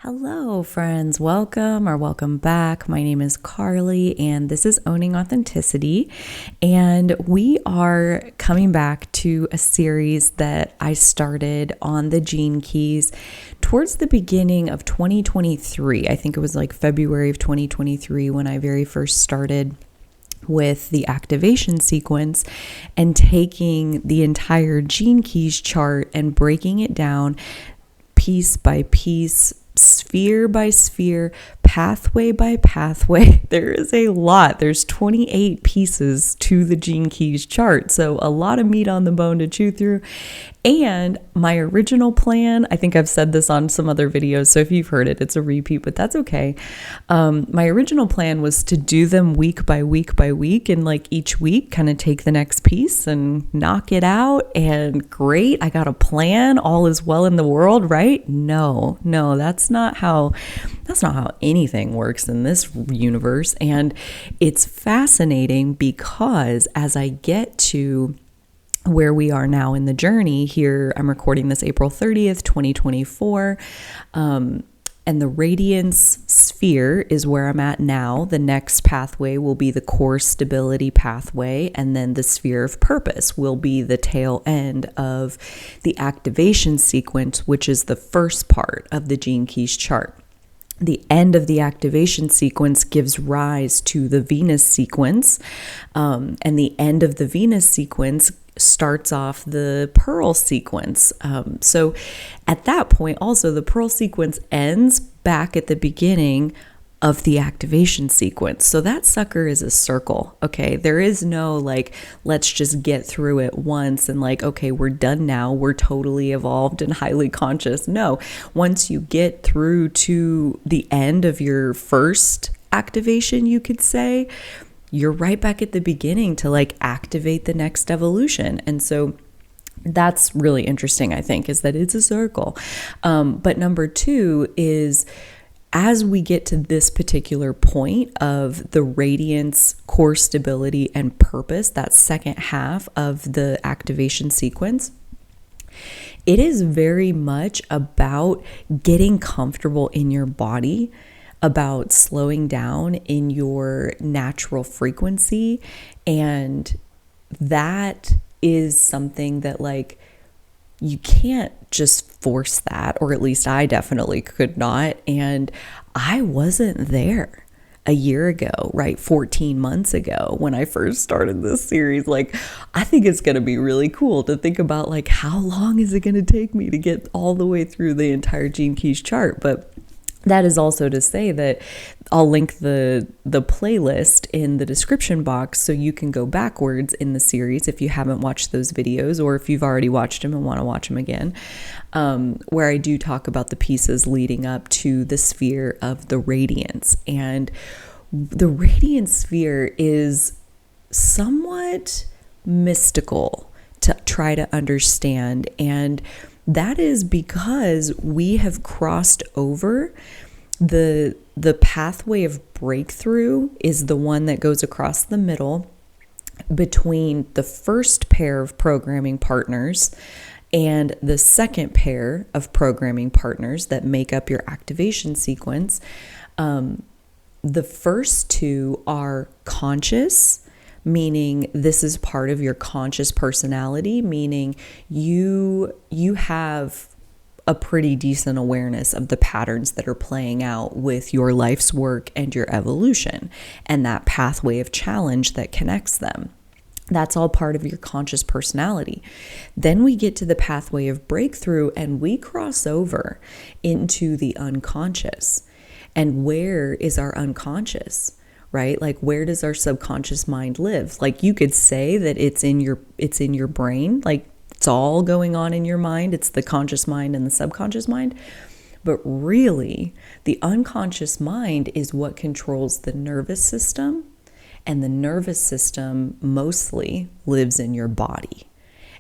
Hello, friends. Welcome back. My name is Carly, and this is Owning Authenticity. And we are coming back to a series that I started on the Gene Keys towards the beginning of 2023. I think it was like February of 2023 when I very first started with the activation sequence and taking the entire Gene Keys chart and breaking it down piece by piece, sphere by sphere, pathway by pathway. There is a lot. There's 28 pieces to the Gene Keys chart. So a lot of meat on the bone to chew through. And my original plan, I think I've said this on some other videos, so if you've heard it, it's a repeat, but that's okay. My original plan was to do them week by week by week, and like each week kind of take the next piece and knock it out. And great, I got a plan, all is well in the world, right? No, that's not how anything works in this universe. And it's fascinating because as I get to where we are now in the journey here, I'm recording this April 30th, 2024. And the Radiance sphere is where I'm at now. The next pathway will be the core stability pathway. And then the sphere of purpose will be the tail end of the activation sequence, which is the first part of the Gene Keys chart. The end of the activation sequence gives rise to the Venus sequence. And the end of the Venus sequence starts off the Pearl sequence. So at that point, also, the Pearl sequence ends back at the beginning of the activation sequence. So that sucker is a circle, okay? There is no like, let's just get through it once and like, okay, we're done now. We're totally evolved and highly conscious. No, once you get through to the end of your first activation, you could say, you're right back at the beginning to like activate the next evolution. And so that's really interesting, I think, is that it's a circle. But number two is, as we get to this particular point of the radiance, core stability, and purpose, that second half of the activation sequence, it is very much about getting comfortable in your body, about slowing down in your natural frequency. And that is something that like you can't just force that, or at least I definitely could not. And I wasn't there a year ago, right? 14 months ago when I first started this series. Like, I think it's going to be really cool to think about like, how long is it going to take me to get all the way through the entire Gene Keys chart? But that is also to say that I'll link the playlist in the description box so you can go backwards in the series if you haven't watched those videos, or if you've already watched them and want to watch them again, where I do talk about the pieces leading up to the sphere of the radiance. And the radiance sphere is somewhat mystical to try to understand, and that is because we have crossed over the pathway of breakthrough is the one that goes across the middle between the first pair of programming partners and the second pair of programming partners that make up your activation sequence. The first two are conscious, meaning this is part of your conscious personality, meaning you have a pretty decent awareness of the patterns that are playing out with your life's work and your evolution and that pathway of challenge that connects them. That's all part of your conscious personality. Then we get to the pathway of breakthrough and we cross over into the unconscious. And where is our unconscious? Right? Like, where does our subconscious mind live? Like, you could say that it's in your brain, like it's all going on in your mind. It's the conscious mind and the subconscious mind. But really, the unconscious mind is what controls the nervous system. And the nervous system mostly lives in your body.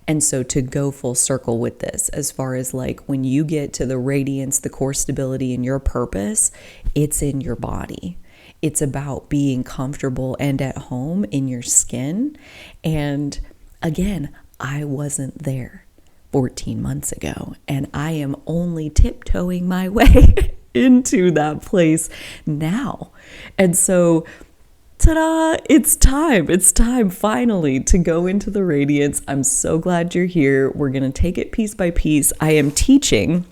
And so to go full circle with this, as far as like when you get to the radiance, the core stability, and your purpose, it's in your body. It's about being comfortable and at home in your skin. And again, I wasn't there 14 months ago, and I am only tiptoeing my way into that place now. And so, ta-da, it's time. It's time finally to go into the radiance. I'm so glad you're here. We're going to take it piece by piece. I am teaching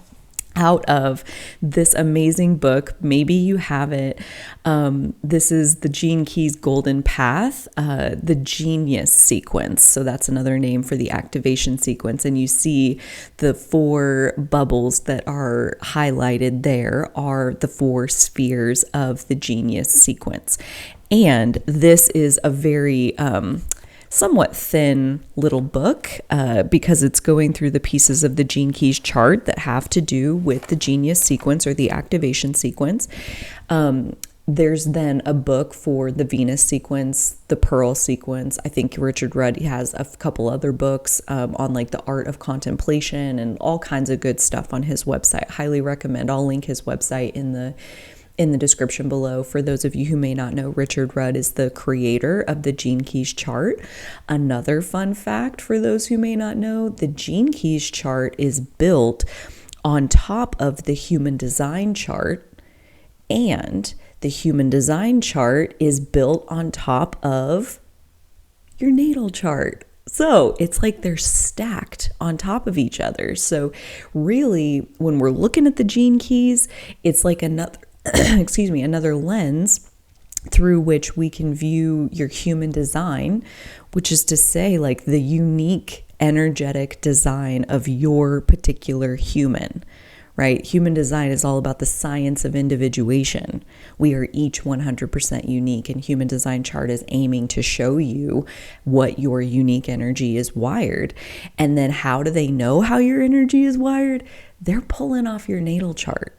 out of this amazing book. Maybe you have it. This is the Gene Keys Golden Path, the Genius Sequence. So that's another name for the activation sequence. And you see the 4 bubbles that are highlighted there are the 4 spheres of the Genius Sequence. And this is a very somewhat thin little book because it's going through the pieces of the Gene Keys chart that have to do with the Genius Sequence or the activation sequence. There's then a book for the Venus sequence, the Pearl sequence. I think Richard Rudd has a couple other books on like the art of contemplation and all kinds of good stuff on his website. Highly recommend. I'll link his website in the description below. For those of you who may not know, Richard Rudd is the creator of the Gene Keys chart. Another fun fact for those who may not know, the Gene Keys chart is built on top of the human design chart, and the human design chart is built on top of your natal chart. So it's like they're stacked on top of each other. So really, when we're looking at the Gene Keys, it's like another another lens through which we can view your human design, which is to say like the unique energetic design of your particular human, right? Human design is all about the science of individuation. We are each 100% unique, and human design chart is aiming to show you what your unique energy is wired. And then how do they know how your energy is wired? They're pulling off your natal chart.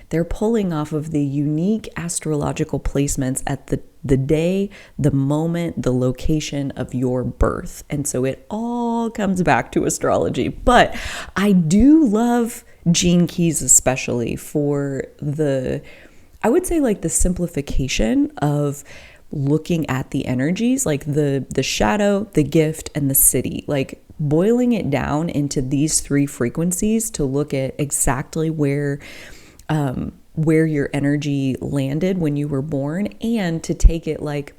They're pulling off of the unique astrological placements at the day, the moment, the location of your birth. And so it all comes back to astrology. But I do love Gene Keys, especially for I would say like the simplification of looking at the energies, like the shadow, the gift, and the city, like boiling it down into these 3 frequencies to look at exactly where your energy landed when you were born, and to take it like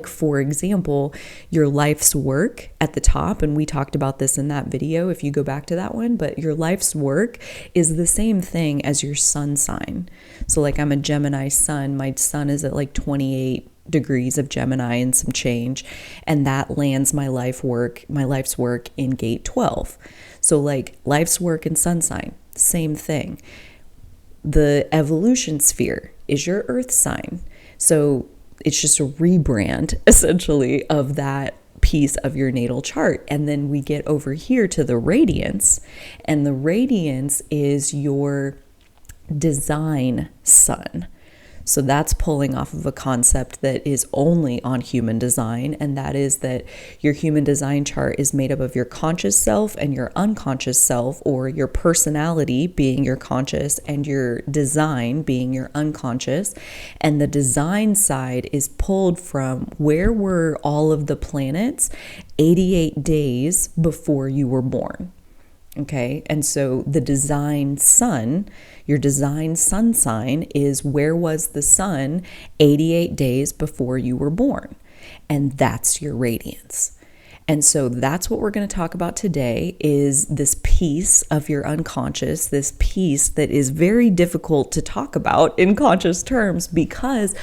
for example, your life's work at the top. And we talked about this in that video, if you go back to that one, but your life's work is the same thing as your sun sign. So like I'm a Gemini sun, my sun is at like 28 degrees of Gemini and some change, and that lands my life's work in gate 12. So like life's work and sun sign, same thing. The evolution sphere is your earth sign. So it's just a rebrand essentially of that piece of your natal chart. And then we get over here to the radiance, and the radiance is your design sun. So that's pulling off of a concept that is only on human design, and that is that your human design chart is made up of your conscious self and your unconscious self, or your personality being your conscious and your design being your unconscious. And the design side is pulled from where were all of the planets 88 days before you were born. Okay, and so the design sun, your design sun sign is where was the sun 88 days before you were born. And that's your radiance. And so that's what we're going to talk about today, is this piece of your unconscious, this piece that is very difficult to talk about in conscious terms because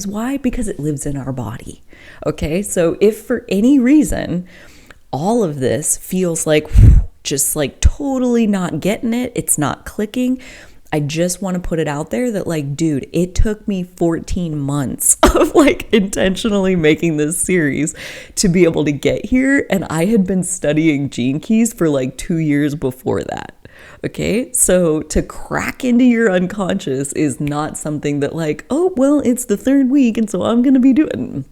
why? Because it lives in our body. Okay, so if for any reason all of this feels like just like totally not getting it, it's not clicking, I just want to put it out there that like, dude, it took me 14 months of like intentionally making this series to be able to get here. And I had been studying Gene Keys for like 2 years before that. Okay, so to crack into your unconscious is not something that like, oh, well, it's the 3rd week and so I'm going to be doing.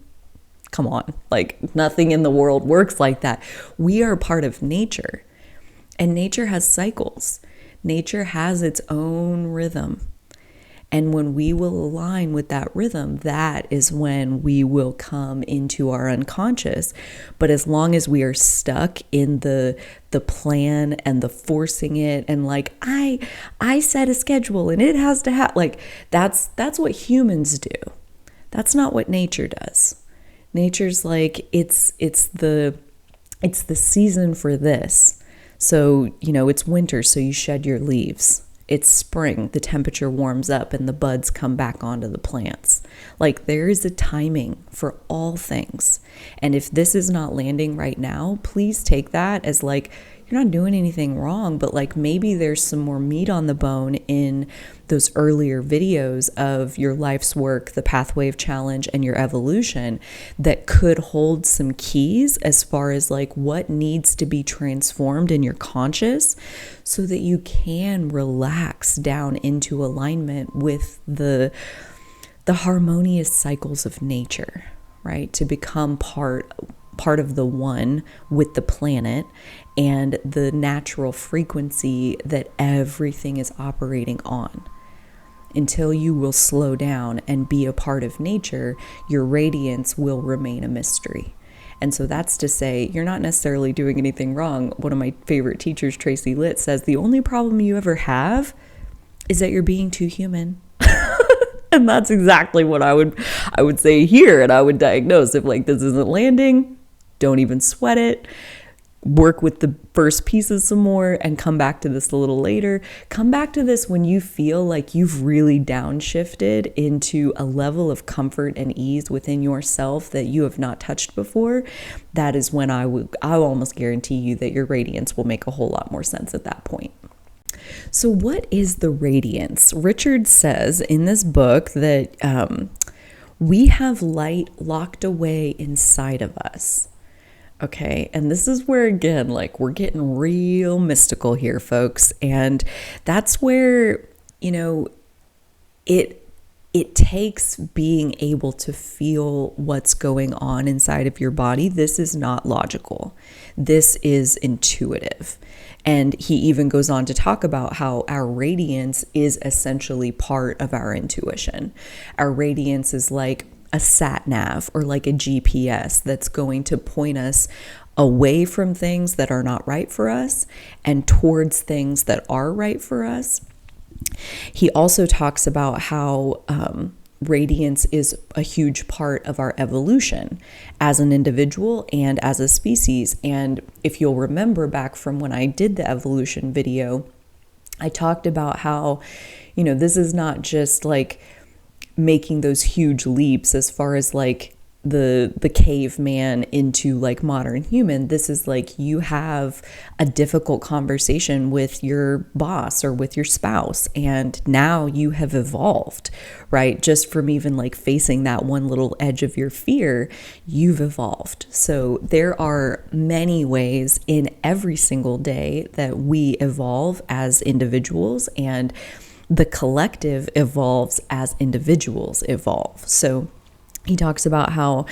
Come on, like nothing in the world works like that. We are part of nature. And nature has cycles. Nature has its own rhythm. And when we will align with that rhythm, that is when we will come into our unconscious. But as long as we are stuck in the plan and the forcing it, and like I set a schedule and it has to happen, like that's what humans do. That's not what nature does. Nature's like it's the season for this. So, it's winter, so you shed your leaves. It's spring, the temperature warms up and the buds come back onto the plants. Like, there is a timing for all things. And if this is not landing right now, please take that as like, you're not doing anything wrong, but like maybe there's some more meat on the bone in those earlier videos of your life's work, the pathway of challenge, and your evolution that could hold some keys as far as like what needs to be transformed in your conscious so that you can relax down into alignment with the harmonious cycles of nature, right? To become part of the one with the planet and the natural frequency that everything is operating on. Until you will slow down and be a part of nature, your radiance will remain a mystery. And so that's to say, you're not necessarily doing anything wrong. One of my favorite teachers, Tracy Litt, says the only problem you ever have is that you're being too human. And that's exactly what I would say here, and I would diagnose if like this isn't landing. Don't even sweat it. Work with the first pieces some more and come back to this a little later. Come back to this when you feel like you've really downshifted into a level of comfort and ease within yourself that you have not touched before. That is when I'll almost guarantee you that your radiance will make a whole lot more sense at that point. So what is the radiance? Richard says in this book that we have light locked away inside of us. Okay, and this is where, again, like we're getting real mystical here, folks. And that's where, it takes being able to feel what's going on inside of your body. This is not logical. This is intuitive. And he even goes on to talk about how our radiance is essentially part of our intuition. Our radiance is like a sat nav or like a GPS that's going to point us away from things that are not right for us and towards things that are right for us. He also talks about how radiance is a huge part of our evolution as an individual and as a species. And if you'll remember back from when I did the evolution video, I talked about how, this is not just like making those huge leaps as far as like the caveman into like modern human. This is like you have a difficult conversation with your boss or with your spouse, and now you have evolved, right? Just from even like facing that one little edge of your fear, you've evolved. So there are many ways in every single day that we evolve as individuals, and the collective evolves as individuals evolve. So he talks about how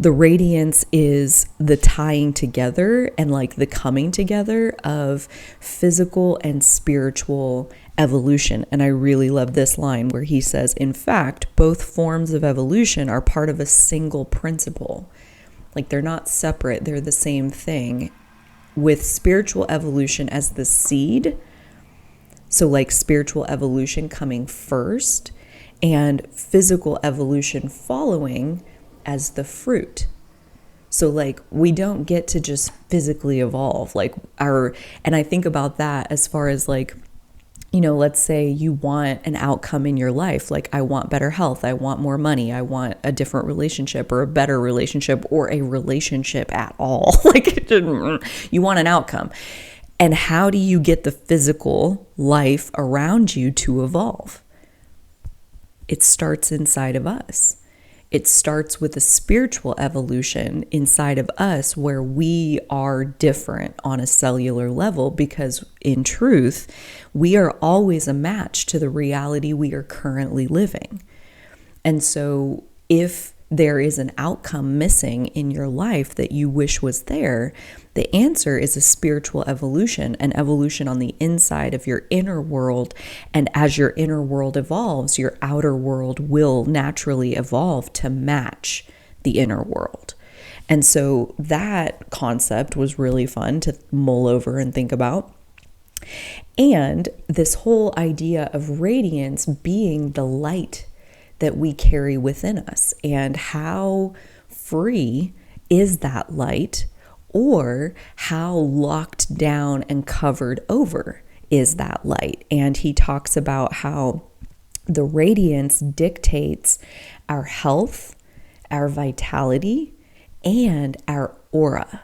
the radiance is the tying together and like the coming together of physical and spiritual evolution. And I really love this line where he says, in fact, both forms of evolution are part of a single principle. Like they're not separate, they're the same thing, with spiritual evolution as the seed. So like spiritual evolution coming first and physical evolution following as the fruit. So like we don't get to just physically evolve and I think about that as far as like, let's say you want an outcome in your life. Like I want better health. I want more money. I want a different relationship or a better relationship or a relationship at all. Like you want an outcome. And how do you get the physical life around you to evolve? It starts inside of us. It starts with a spiritual evolution inside of us where we are different on a cellular level because in truth, we are always a match to the reality we are currently living. And so if there is an outcome missing in your life that you wish was there, the answer is a spiritual evolution, an evolution on the inside of your inner world. And as your inner world evolves, your outer world will naturally evolve to match the inner world. And so that concept was really fun to mull over and think about. And this whole idea of radiance being the light that we carry within us, and how free is that light, or how locked down and covered over is that light. And he talks about how the radiance dictates our health, our vitality, and our aura.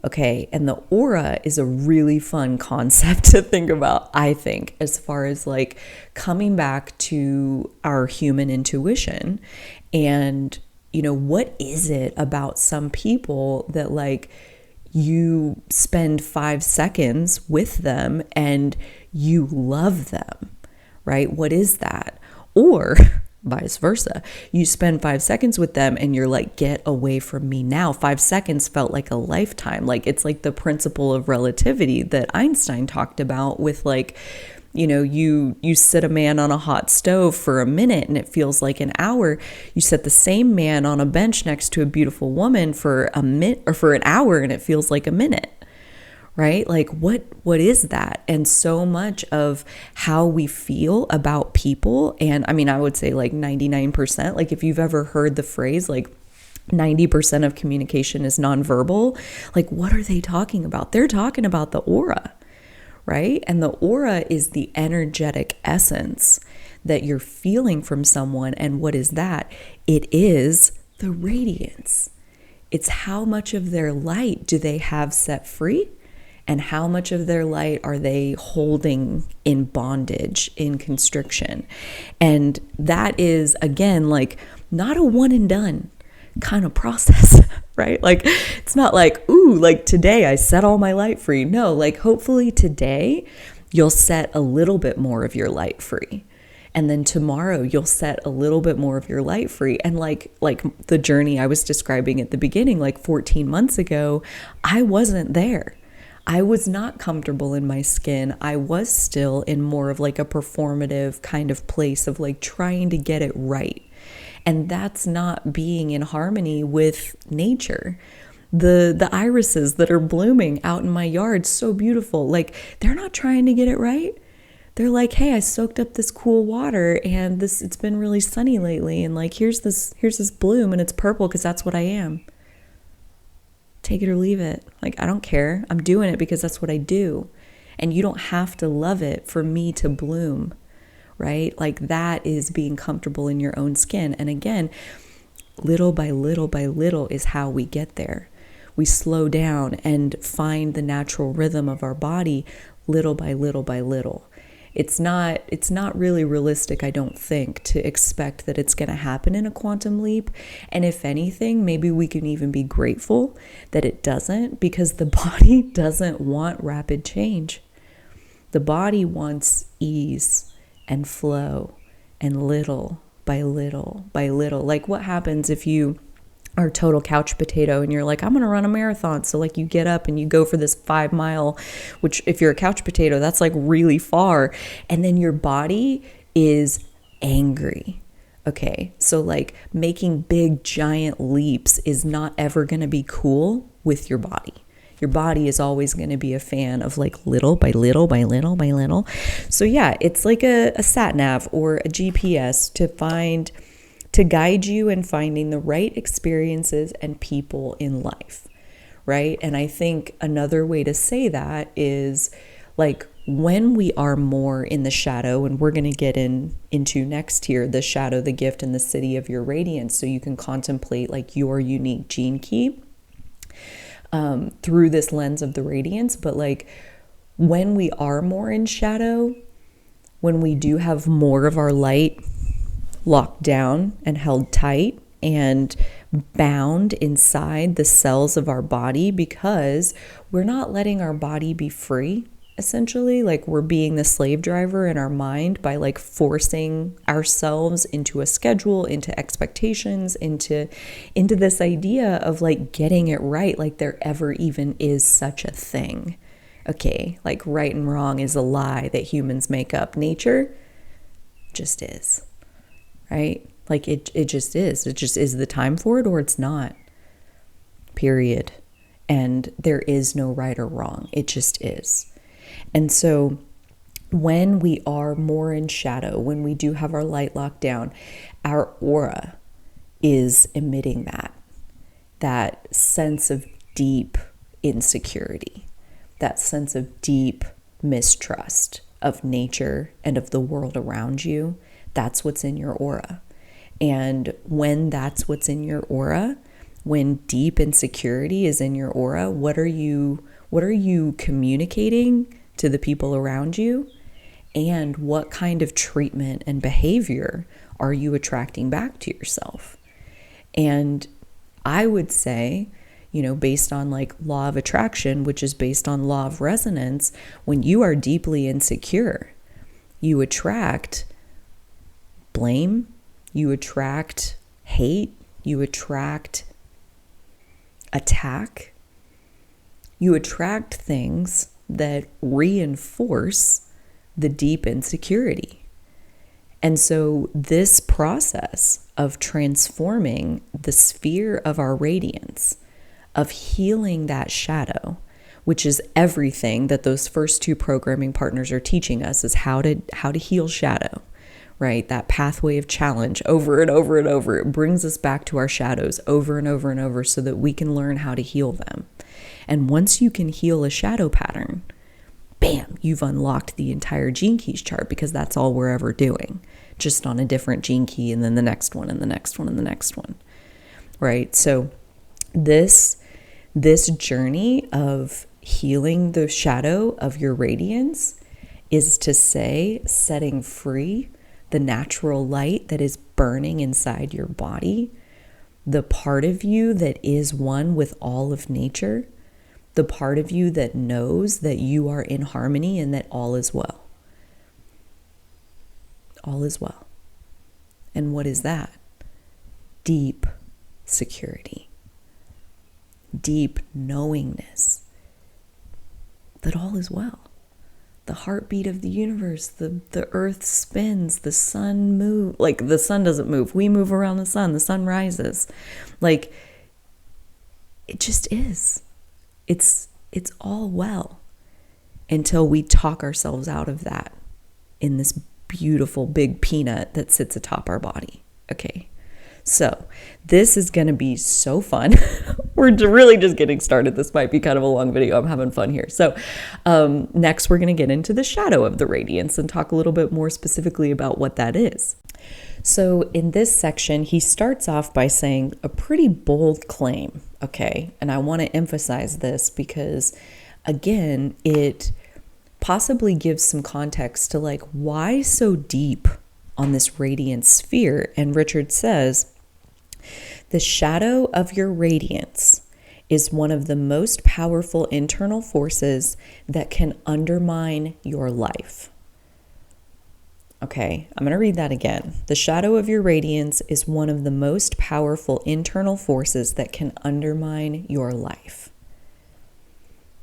Okay, and the aura is a really fun concept to think about, I think, as far as like coming back to our human intuition. And, you know, what is it about some people that like you spend 5 seconds with them and you love them, right? What is that? Or vice versa. You spend 5 seconds with them and you're like, get away from me now. 5 seconds felt like a lifetime. Like it's like the principle of relativity that Einstein talked about with like, you know, you sit a man on a hot stove for a minute and it feels like an hour. You set the same man on a bench next to a beautiful woman for a minute or for an hour and it feels like a minute. Right? Like what is that? And so much of how we feel about people, and I mean, I would say like 99%, like if you've ever heard the phrase like 90% of communication is nonverbal, like what are they talking about? They're talking about the aura, right? And the aura is the energetic essence that you're feeling from someone. And what is that? It is the radiance. It's how much of their light do they have set free? And how much of their light are they holding in bondage, in constriction? And that is, again, like not a one and done kind of process, right? Like it's not like, ooh, like today I set all my light free. No, like hopefully today you'll set a little bit more of your light free. And then tomorrow you'll set a little bit more of your light free. And like the journey I was describing at the beginning, like 14 months ago, I wasn't there. I was not comfortable in my skin. I was still in more of like a performative kind of place of like trying to get it right. And that's not being in harmony with nature. The irises that are blooming out in my yard, so beautiful. Like they're not trying to get it right. They're like, hey, I soaked up this cool water and it's been really sunny lately. And like, here's this bloom and it's purple because that's what I am. Take it or leave it. Like, I don't care. I'm doing it because that's what I do. And you don't have to love it for me to bloom, right? Like that is being comfortable in your own skin. And again, little by little by little is how we get there. We slow down and find the natural rhythm of our body little by little by little. It's not really realistic, I don't think, to expect that it's going to happen in a quantum leap. And if anything, maybe we can even be grateful that it doesn't, because the body doesn't want rapid change. The body wants ease and flow and little by little by little. Like what happens if you are total couch potato and you're like, I'm going to run a marathon. So like you get up and you go for this 5 mile, which if you're a couch potato, that's like really far. And then your body is angry. Okay. So like making big giant leaps is not ever going to be cool with your body. Your body is always going to be a fan of like little by little by little by little. So yeah, it's like a sat nav or a GPS to guide you in finding the right experiences and people in life, right? And I think another way to say that is like when we are more in the shadow, and we're going to get into next here, the shadow, the gift, and the city of your radiance, so you can contemplate like your unique gene key through this lens of the radiance. But like when we are more in shadow, when we do have more of our light locked down and held tight and bound inside the cells of our body, because we're not letting our body be free. essentially. Like we're being the slave driver in our mind by like forcing ourselves into a schedule, into expectations, into this idea of like getting it right, like there ever even is such a thing. Okay, like right and wrong is a lie that humans make up. Nature just is, right? Like it just is. It just is the time for it or it's not. Period. And there is no right or wrong. It just is. And so when we are more in shadow, when we do have our light locked down, our aura is emitting that sense of deep insecurity, that sense of deep mistrust of nature and of the world around you. That's what's in your aura. And when that's what's in your aura, when deep insecurity is in your aura, what are you communicating to the people around you? And what kind of treatment and behavior are you attracting back to yourself? And I would say, based on like law of attraction, which is based on law of resonance, when you are deeply insecure, you attract blame, you attract hate, you attract attack, you attract things that reinforce the deep insecurity. And so this process of transforming the sphere of our radiance, of healing that shadow, which is everything that those first two programming partners are teaching us, is how to heal shadow, right? That pathway of challenge over and over and over. It brings us back to our shadows over and over and over so that we can learn how to heal them. And once you can heal a shadow pattern, bam, you've unlocked the entire Gene Keys chart, because that's all we're ever doing, just on a different Gene Key and then the next one and the next one and the next one, right? So this journey of healing the shadow of your radiance is to say, setting free the natural light that is burning inside your body, the part of you that is one with all of nature, the part of you that knows that you are in harmony and that all is well. All is well. And what is that? Deep security, deep knowingness that all is well. The heartbeat of the universe, the earth spins, the sun moves. Like the sun doesn't move. We move around the sun rises. Like it just is. It's all well until we talk ourselves out of that in this beautiful big peanut that sits atop our body. Okay. So this is going to be so fun. We're really just getting started. This might be kind of a long video. I'm having fun here. So next we're going to get into the shadow of the radiance and talk a little bit more specifically about what that is. So in this section, he starts off by saying a pretty bold claim. Okay. And I want to emphasize this because, again, it possibly gives some context to like, why so deep on this radiant sphere? And Richard says, the shadow of your radiance is one of the most powerful internal forces that can undermine your life. Okay, I'm going to read that again. The shadow of your radiance is one of the most powerful internal forces that can undermine your life.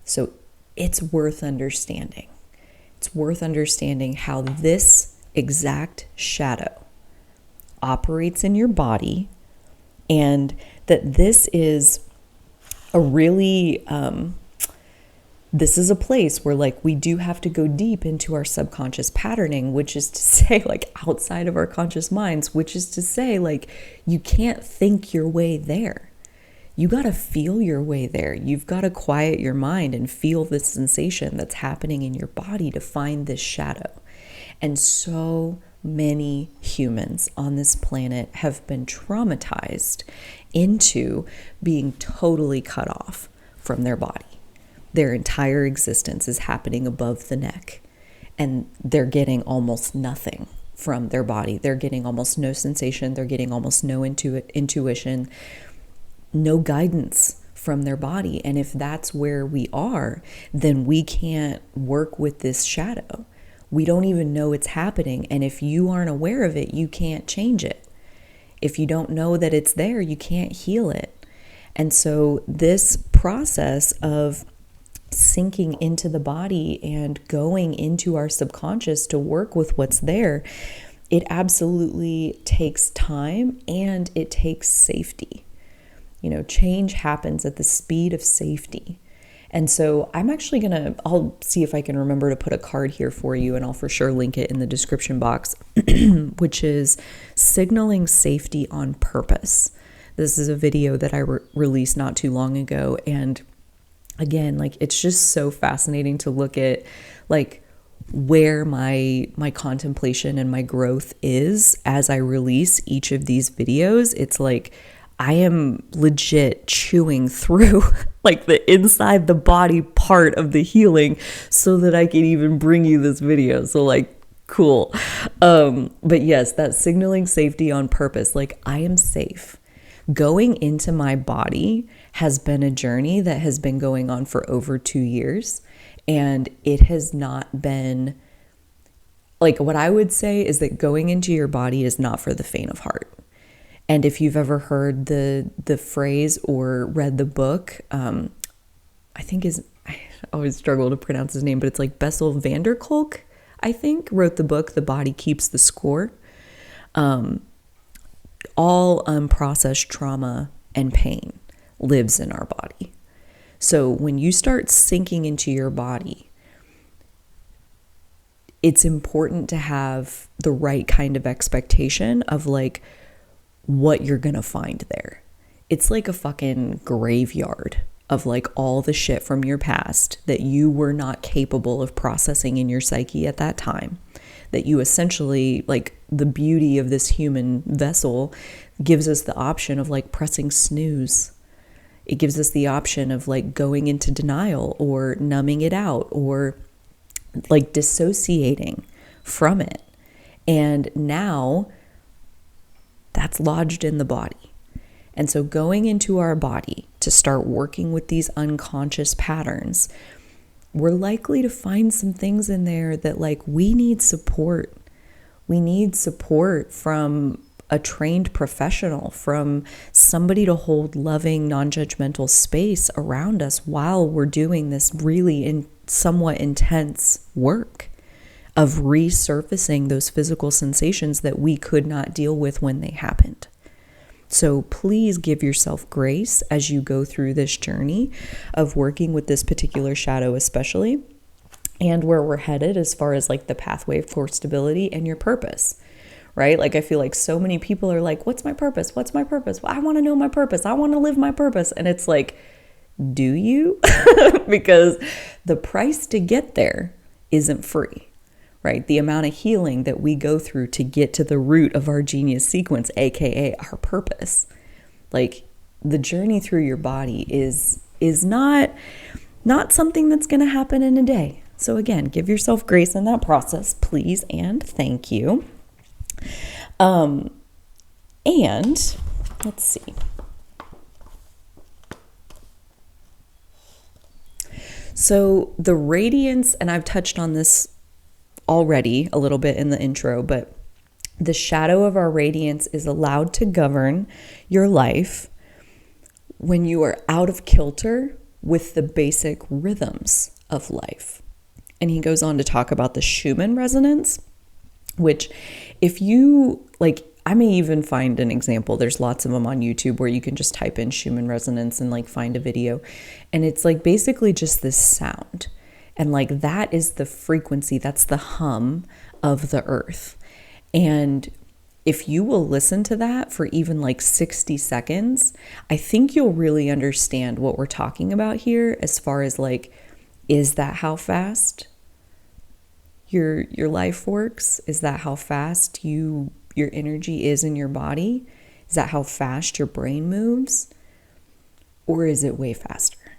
So it's worth understanding. It's worth understanding how this exact shadow operates in your body, and that this is a really, this is a place where like we do have to go deep into our subconscious patterning, which is to say like outside of our conscious minds, which is to say like you can't think your way there. You got to feel your way there. You've got to quiet your mind and feel the sensation that's happening in your body to find this shadow. And so many humans on this planet have been traumatized into being totally cut off from their body. Their entire existence is happening above the neck, and they're getting almost nothing from their body. They're getting almost no sensation. They're getting almost no intuition, no guidance from their body. And if that's where we are, then we can't work with this shadow. We don't even know it's happening. And if you aren't aware of it, you can't change it. If you don't know that it's there, you can't heal it. And so this process of sinking into the body and going into our subconscious to work with what's there, it absolutely takes time and it takes safety. Change happens at the speed of safety. And so I'm actually I'll see if I can remember to put a card here for you, and I'll for sure link it in the description box, which is signaling safety on purpose. This is a video that I released not too long ago. And again, it's just so fascinating to look at where my contemplation and my growth is as I release each of these videos. It's I am legit chewing through the inside the body part of the healing so that I can even bring you this video. So cool. But yes, that signaling safety on purpose, I am safe. Going into my body has been a journey that has been going on for over 2 years. And it has not been, what I would say is that going into your body is not for the faint of heart. And if you've ever heard the phrase or read the book, I always struggle to pronounce his name, but it's Bessel van der Kolk, I think, wrote the book, The Body Keeps the Score. All unprocessed trauma and pain lives in our body. So when you start sinking into your body, it's important to have the right kind of expectation of what you're going to find there. It's like a fucking graveyard of all the shit from your past that you were not capable of processing in your psyche at that time. That you essentially, the beauty of this human vessel gives us the option of pressing snooze. It gives us the option of going into denial or numbing it out or dissociating from it. And now that's lodged in the body. And so going into our body to start working with these unconscious patterns, we're likely to find some things in there that we need support. We need support from a trained professional, from somebody to hold loving, non-judgmental space around us while we're doing this really somewhat intense work of resurfacing those physical sensations that we could not deal with when they happened. So please give yourself grace as you go through this journey of working with this particular shadow especially, and where we're headed as far as the pathway for stability and your purpose, right? I feel so many people are what's my purpose? What's my purpose? Well, I want to know my purpose. I want to live my purpose. And it's do you? Because the price to get there isn't free. Right? The amount of healing that we go through to get to the root of our genius sequence, aka our purpose. The journey through your body is not something that's going to happen in a day. So again, give yourself grace in that process, please, and thank you. And let's see. So the radiance, and I've touched on this already a little bit in the intro, but the shadow of our radiance is allowed to govern your life when you are out of kilter with the basic rhythms of life. And he goes on to talk about the Schumann resonance, which if you I may even find an example. There's lots of them on YouTube where you can just type in Schumann resonance and find a video. And it's basically just this sound. And that is the frequency, that's the hum of the earth. And if you will listen to that for even 60 seconds, I think you'll really understand what we're talking about here as far as is that how fast your life works? Is that how fast your energy is in your body? Is that how fast your brain moves? Or is it way faster?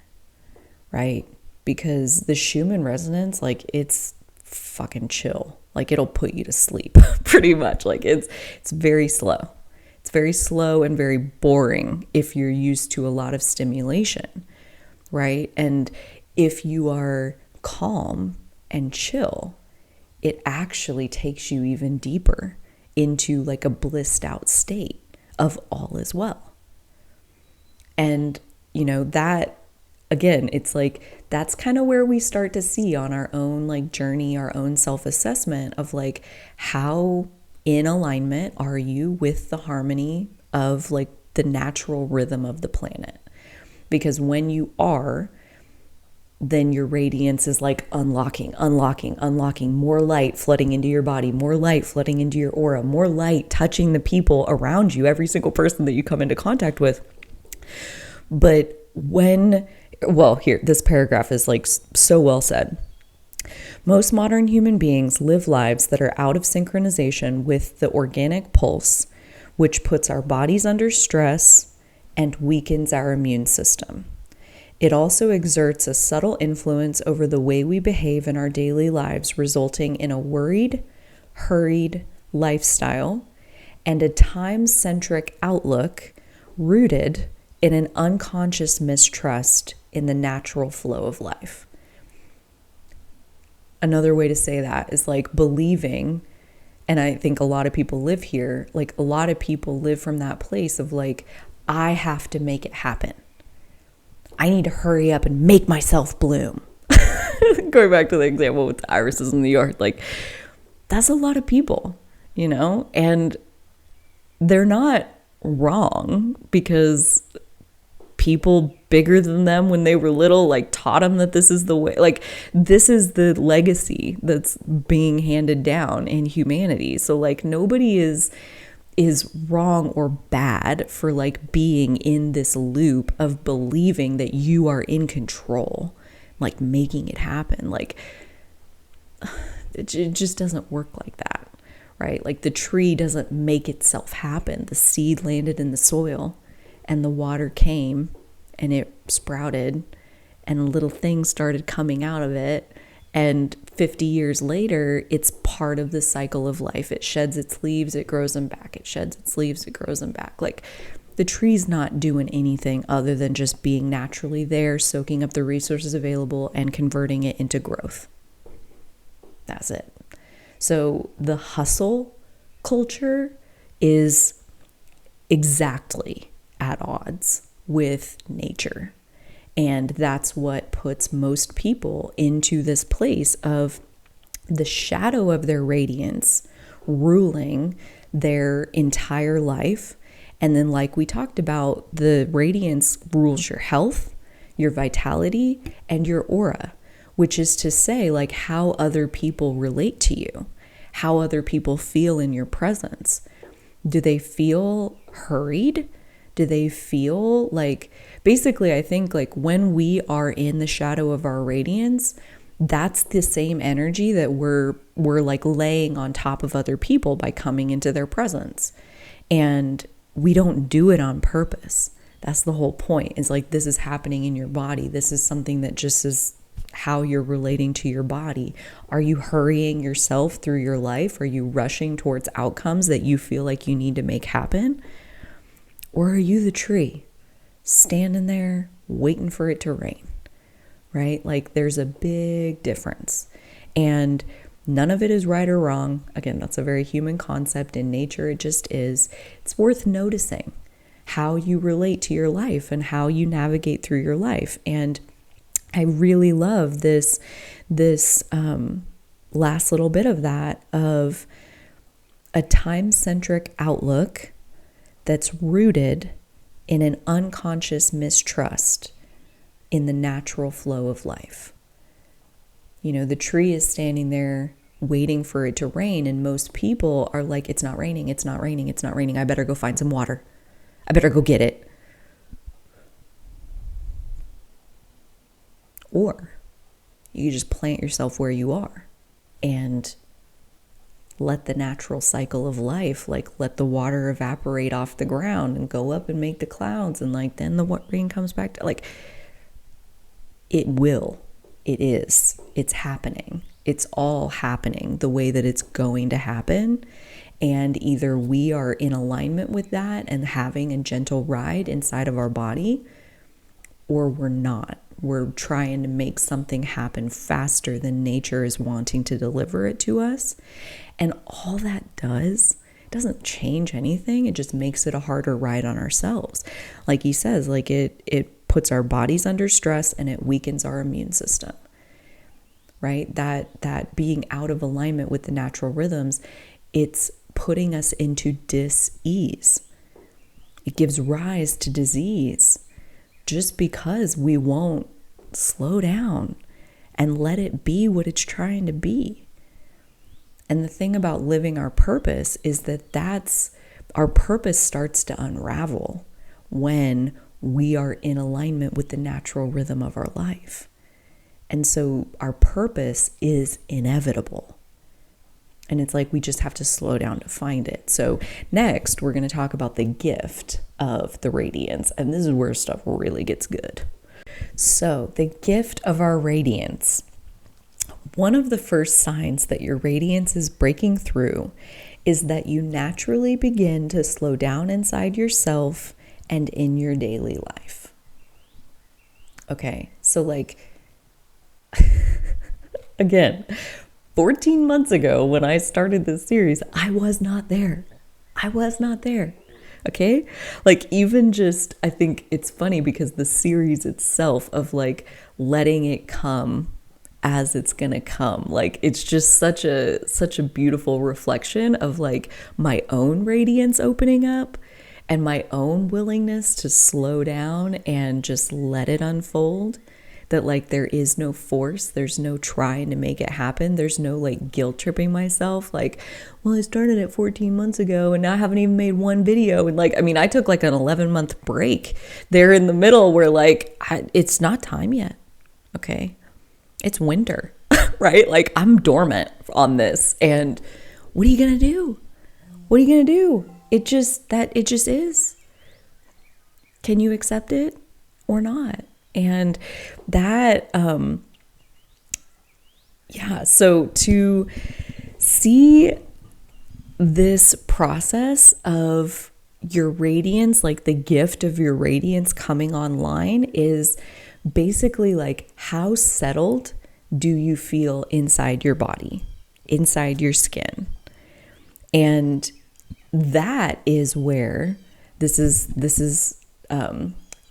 Right? Because the Schumann resonance, it's fucking chill. It'll put you to sleep pretty much. It's very slow. It's very slow and very boring if you're used to a lot of stimulation, right? And if you are calm and chill, it actually takes you even deeper into like a blissed out state of all is well. And, you know, that, again, it's like, that's kind of where we start to see on our own like journey, our own self-assessment of like, how in alignment are you with the harmony of like the natural rhythm of the planet? Because when you are, then your radiance is like unlocking, more light flooding into your body, more light flooding into your aura, more light touching the people around you, every single person that you come into contact with. But here, this paragraph is like so well said. Most modern human beings live lives that are out of synchronization with the organic pulse, which puts our bodies under stress and weakens our immune system. It also exerts a subtle influence over the way we behave in our daily lives, resulting in a worried, hurried lifestyle and a time-centric outlook rooted in an unconscious mistrust in the natural flow of life. Another way to say that is like believing, and I think a lot of people live here, like a lot of people live from that place of like, I have to make it happen. I need to hurry up and make myself bloom. Going back to the example with the irises in New York, like that's a lot of people, you know, and they're not wrong because people bigger than them when they were little, like taught them that this is the way, like this is the legacy that's being handed down in humanity. So like nobody is wrong or bad for like being in this loop of believing that you are in control, like making it happen. Like it just doesn't work like that, right? Like the tree doesn't make itself happen. The seed landed in the soil and the water came and it sprouted and little things started coming out of it. And 50 years later, it's part of the cycle of life. It sheds its leaves, it grows them back. It sheds its leaves, it grows them back. Like the tree's not doing anything other than just being naturally there, soaking up the resources available and converting it into growth. That's it. So the hustle culture is exactly at odds with nature. And that's what puts most people into this place of the shadow of their radiance ruling their entire life. And then, like we talked about, the radiance rules your health, your vitality, and your aura, which is to say, like, how other people relate to you, how other people feel in your presence. Do they feel hurried? Do they feel like, basically, I think like when we are in the shadow of our radiance, that's the same energy that we're like laying on top of other people by coming into their presence. And we don't do it on purpose. That's the whole point, is like, this is happening in your body. This is something that just is how you're relating to your body. Are you hurrying yourself through your life? Are you rushing towards outcomes that you feel like you need to make happen? Or are you the tree standing there waiting for it to rain, right? Like there's a big difference, and none of it is right or wrong. Again, that's a very human concept. In nature, it just is. It's worth noticing how you relate to your life and how you navigate through your life. And I really love this last little bit of that, of a time-centric outlook that's rooted in an unconscious mistrust in the natural flow of life. You know, the tree is standing there waiting for it to rain, and most people are like, it's not raining, it's not raining, it's not raining. I better go find some water. I better go get it. Or you just plant yourself where you are and let the natural cycle of life, like let the water evaporate off the ground and go up and make the clouds, and like then the rain comes back to, like, it is, it's happening. It's all happening the way that it's going to happen. And either we are in alignment with that and having a gentle ride inside of our body, or we're not. We're trying to make something happen faster than nature is wanting to deliver it to us. And all that doesn't change anything. It just makes it a harder ride on ourselves. Like he says, like it puts our bodies under stress and it weakens our immune system, right? That being out of alignment with the natural rhythms, it's putting us into dis-ease. It gives rise to disease just because we won't slow down and let it be what it's trying to be. And the thing about living our purpose is that our purpose starts to unravel when we are in alignment with the natural rhythm of our life. And so our purpose is inevitable. And it's like we just have to slow down to find it. So next, we're going to talk about the gift of the radiance. And this is where stuff really gets good. So the gift of our radiance. One of the first signs that your radiance is breaking through is that you naturally begin to slow down inside yourself and in your daily life. Okay, so like, again, 14 months ago when I started this series, I was not there. Okay? Like even just, I think it's funny because the series itself of like letting it come as it's gonna come, like it's just such a beautiful reflection of like my own radiance opening up and my own willingness to slow down and just let it unfold. That like there is no force, there's no trying to make it happen, there's no like guilt tripping myself like, well, I started at 14 months ago and now I haven't even made one video. And like, I mean, I took like an 11-month break there in the middle where like it's not time yet. Okay, it's winter. Right? Like I'm dormant on this, and what are you gonna do? It just is. Can you accept it or not? And that, so to see this process of your radiance, like the gift of your radiance coming online, is basically like how settled do you feel inside your body, inside your skin? And that is where this is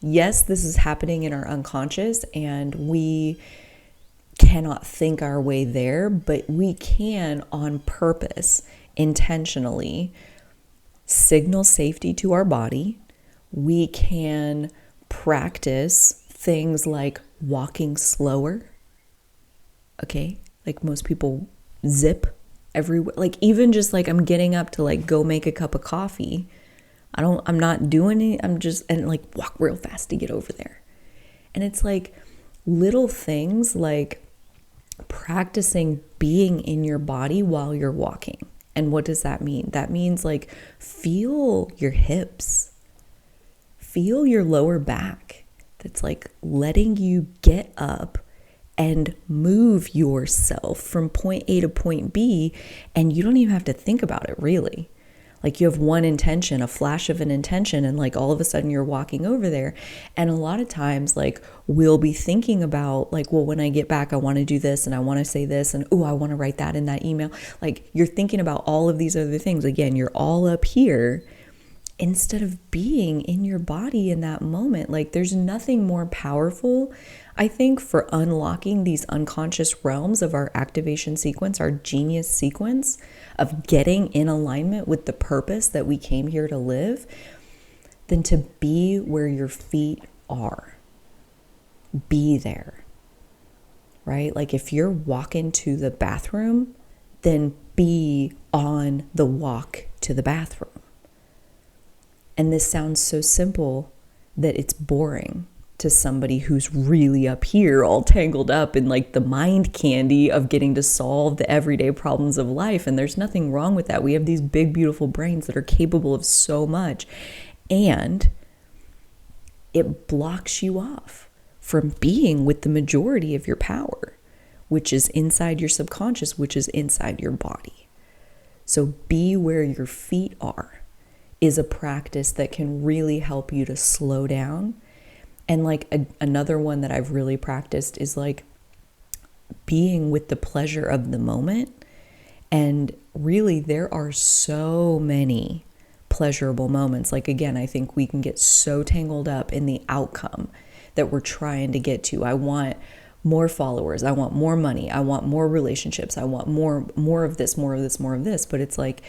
yes, this is happening in our unconscious and we cannot think our way there, but we can on purpose, intentionally signal safety to our body. We can practice things like walking slower. Okay, like most people zip everywhere. Like even just like I'm getting up to like go make a cup of coffee. I'm not doing it. And like walk real fast to get over there. And it's like little things like practicing being in your body while you're walking. And what does that mean? That means like feel your hips, feel your lower back. That's like letting you get up and move yourself from point A to point B. And you don't even have to think about it really. Like you have one intention, a flash of an intention, and like all of a sudden you're walking over there. And a lot of times like we'll be thinking about like, well, when I get back, I want to do this and I want to say this and oh, I want to write that in that email. Like you're thinking about all of these other things. Again, you're all up here instead of being in your body in that moment. Like there's nothing more powerful, I think, for unlocking these unconscious realms of our activation sequence, our genius sequence of getting in alignment with the purpose that we came here to live, than to be where your feet are. Be there, right? Like if you're walking to the bathroom, then be on the walk to the bathroom. And this sounds so simple that it's boring to somebody who's really up here, all tangled up in like the mind candy of getting to solve the everyday problems of life. And there's nothing wrong with that. We have these big, beautiful brains that are capable of so much. And it blocks you off from being with the majority of your power, which is inside your subconscious, which is inside your body. So be where your feet are is a practice that can really help you to slow down. And like another one that I've really practiced is like being with the pleasure of the moment. And really, there are so many pleasurable moments. Like, again, I think we can get so tangled up in the outcome that we're trying to get to. I want more followers. I want more money. I want more relationships. I want more of this, more of this, more of this. But it's like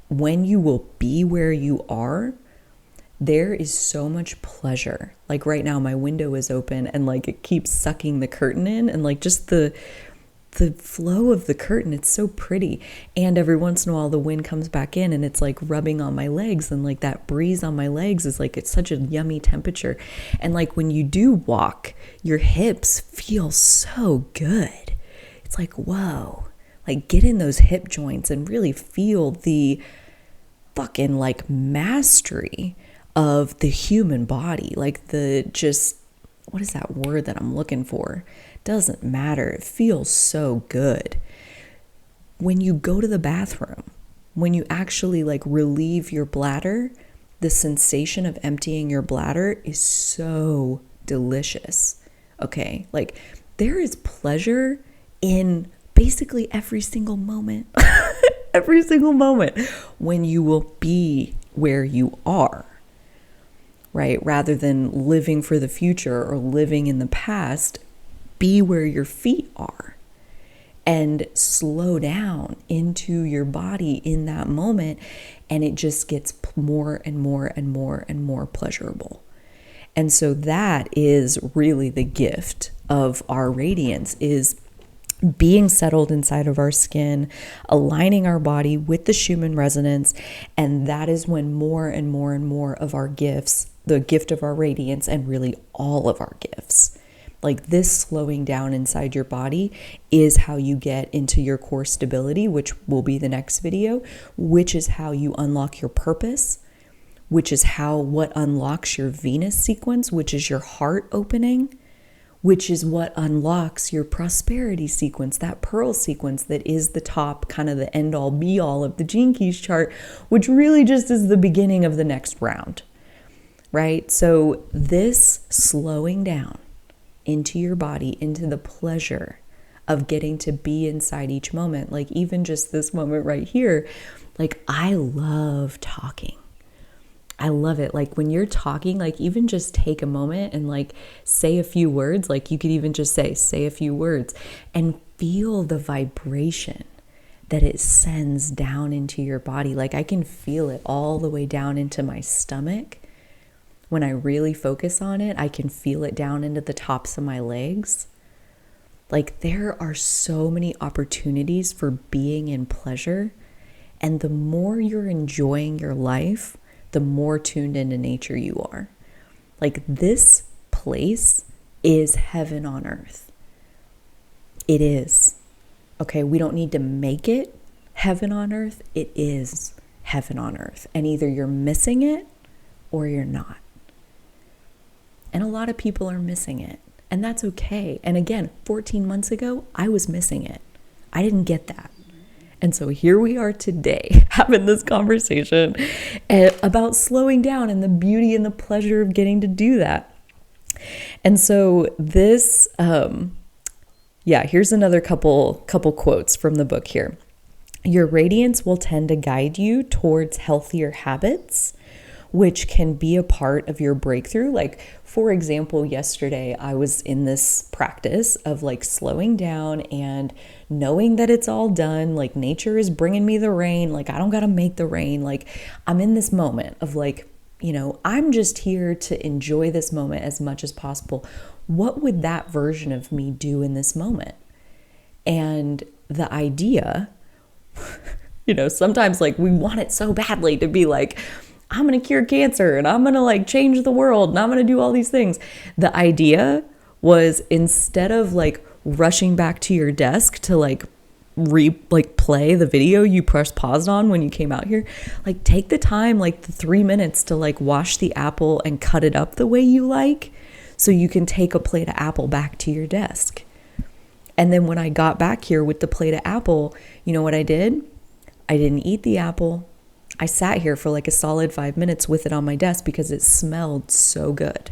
when you will be where you are, there is so much pleasure. Like right now, my window is open and like it keeps sucking the curtain in, and like just the flow of the curtain, it's so pretty. And every once in a while the wind comes back in and it's like rubbing on my legs, and like that breeze on my legs is like, it's such a yummy temperature. And like when you do walk, your hips feel so good. It's like, whoa, like get in those hip joints and really feel the fucking like mastery of the human body. Like the just, what is that word that I'm looking for? Doesn't matter. It feels so good. When you go to the bathroom, when you actually like relieve your bladder, the sensation of emptying your bladder is so delicious. Okay. Like there is pleasure in basically every single moment, every single moment when you will be where you are, right? Rather than living for the future or living in the past. Be where your feet are and slow down into your body in that moment. And it just gets more and more and more and more pleasurable. And so that is really the gift of our radiance, is being settled inside of our skin, aligning our body with the Schumann resonance. And that is when more and more and more of our gifts, the gift of our radiance, and really all of our gifts, like this slowing down inside your body, is how you get into your core stability, which will be the next video, which is how you unlock your purpose, which is what unlocks your Venus sequence, which is your heart opening, which is what unlocks your prosperity sequence, that pearl sequence that is the top, kind of the end all be all of the Gene Keys chart, which really just is the beginning of the next round, right? So this slowing down into your body, into the pleasure of getting to be inside each moment. Like even just this moment right here, like I love talking. I love it. Like when you're talking, like even just take a moment and like say a few words. Like you could even just say a few words and feel the vibration that it sends down into your body. Like I can feel it all the way down into my stomach. When I really focus on it, I can feel it down into the tops of my legs. Like there are so many opportunities for being in pleasure. And the more you're enjoying your life, the more tuned into nature you are. Like this place is heaven on earth. It is. Okay, we don't need to make it heaven on earth. It is heaven on earth. And either you're missing it or you're not. And a lot of people are missing it. And that's okay. And again, 14 months ago, I was missing it. I didn't get that. And so here we are today having this conversation about slowing down and the beauty and the pleasure of getting to do that. And so this, here's another couple quotes from the book here. Your radiance will tend to guide you towards healthier habits, which can be a part of your breakthrough. Like, for example, yesterday I was in this practice of like slowing down and knowing that it's all done. Like nature is bringing me the rain. Like I don't got to make the rain. Like I'm in this moment of like, I'm just here to enjoy this moment as much as possible. What would that version of me do in this moment? And the idea, sometimes like we want it so badly to be like, I'm going to cure cancer and I'm going to like change the world and I'm going to do all these things. The idea was, instead of like rushing back to your desk to play the video you pressed pause on when you came out here, like take the time, like the 3 minutes to like wash the apple and cut it up the way you like, so you can take a plate of apple back to your desk. And then when I got back here with the plate of apple, you know what I did? I didn't eat the apple. I sat here for like a solid 5 minutes with it on my desk because it smelled so good.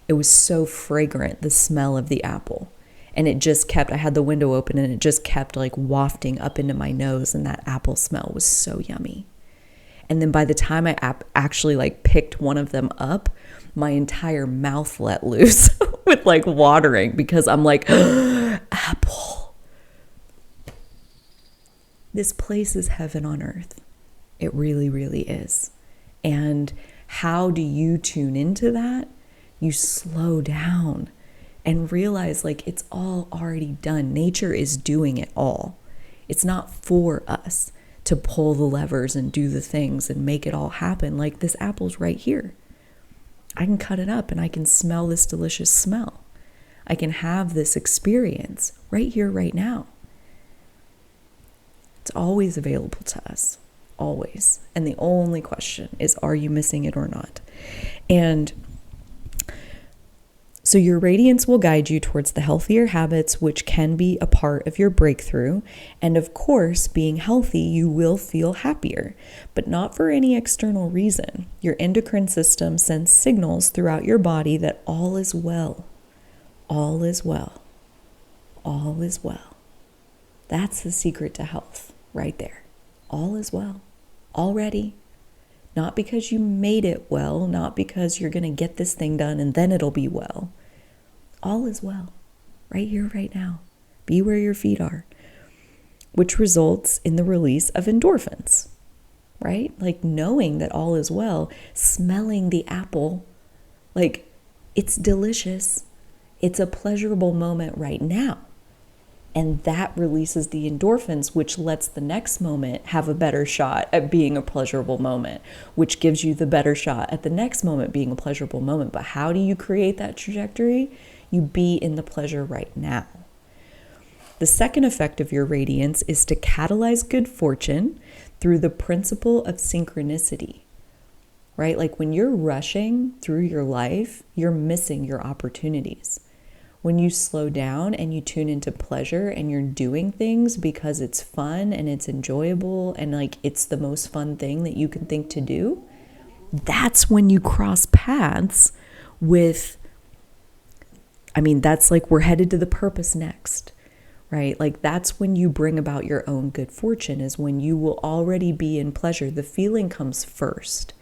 It was so fragrant, the smell of the apple. And it just kept, I had the window open and it just kept like wafting up into my nose, and that apple smell was so yummy. And then by the time I actually like picked one of them up, my entire mouth let loose with like watering, because I'm like, apple. This place is heaven on earth. It really, really is. And how do you tune into that? You slow down and realize like it's all already done. Nature is doing it all. It's not for us to pull the levers and do the things and make it all happen. Like, this apple's right here. I can cut it up and I can smell this delicious smell. I can have this experience right here, right now. It's always available to us, always. And the only question is, are you missing it or not? And so your radiance will guide you towards the healthier habits, which can be a part of your breakthrough. And of course, being healthy, you will feel happier, but not for any external reason. Your endocrine system sends signals throughout your body that all is well. All is well. All is well. That's the secret to health right there. All is well. Already. Not because you made it well, not because you're going to get this thing done and then it'll be well. All is well, right here, right now. Be where your feet are, which results in the release of endorphins, right? Like knowing that all is well, smelling the apple, like it's delicious. It's a pleasurable moment right now. And that releases the endorphins, which lets the next moment have a better shot at being a pleasurable moment, which gives you the better shot at the next moment being a pleasurable moment. But how do you create that trajectory? You be in the pleasure right now. The second effect of your radiance is to catalyze good fortune through the principle of synchronicity, right? Like when you're rushing through your life, you're missing your opportunities. When you slow down and you tune into pleasure and you're doing things because it's fun and it's enjoyable and like it's the most fun thing that you can think to do, that's when you cross paths with, that's like we're headed to the purpose next, right? Like that's when you bring about your own good fortune, is when you will already be in pleasure. The feeling comes first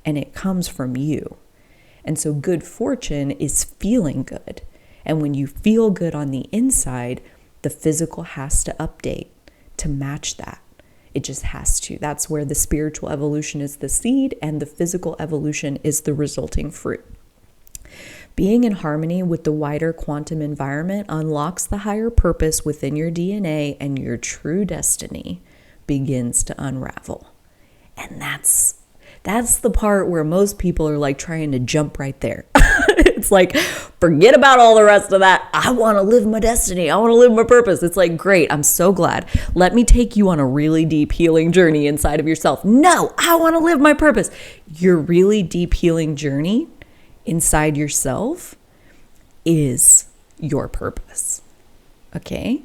and it comes from you. And so good fortune is feeling good. And when you feel good on the inside, the physical has to update to match that. It just has to. That's where the spiritual evolution is the seed and the physical evolution is the resulting fruit. Being in harmony with the wider quantum environment unlocks the higher purpose within your DNA, and your true destiny begins to unravel. And that's the part where most people are like trying to jump right there. It's like, forget about all the rest of that. I want to live my destiny. I want to live my purpose. It's like, great. I'm so glad. Let me take you on a really deep healing journey inside of yourself. No, I want to live my purpose. Your really deep healing journey inside yourself is your purpose. Okay?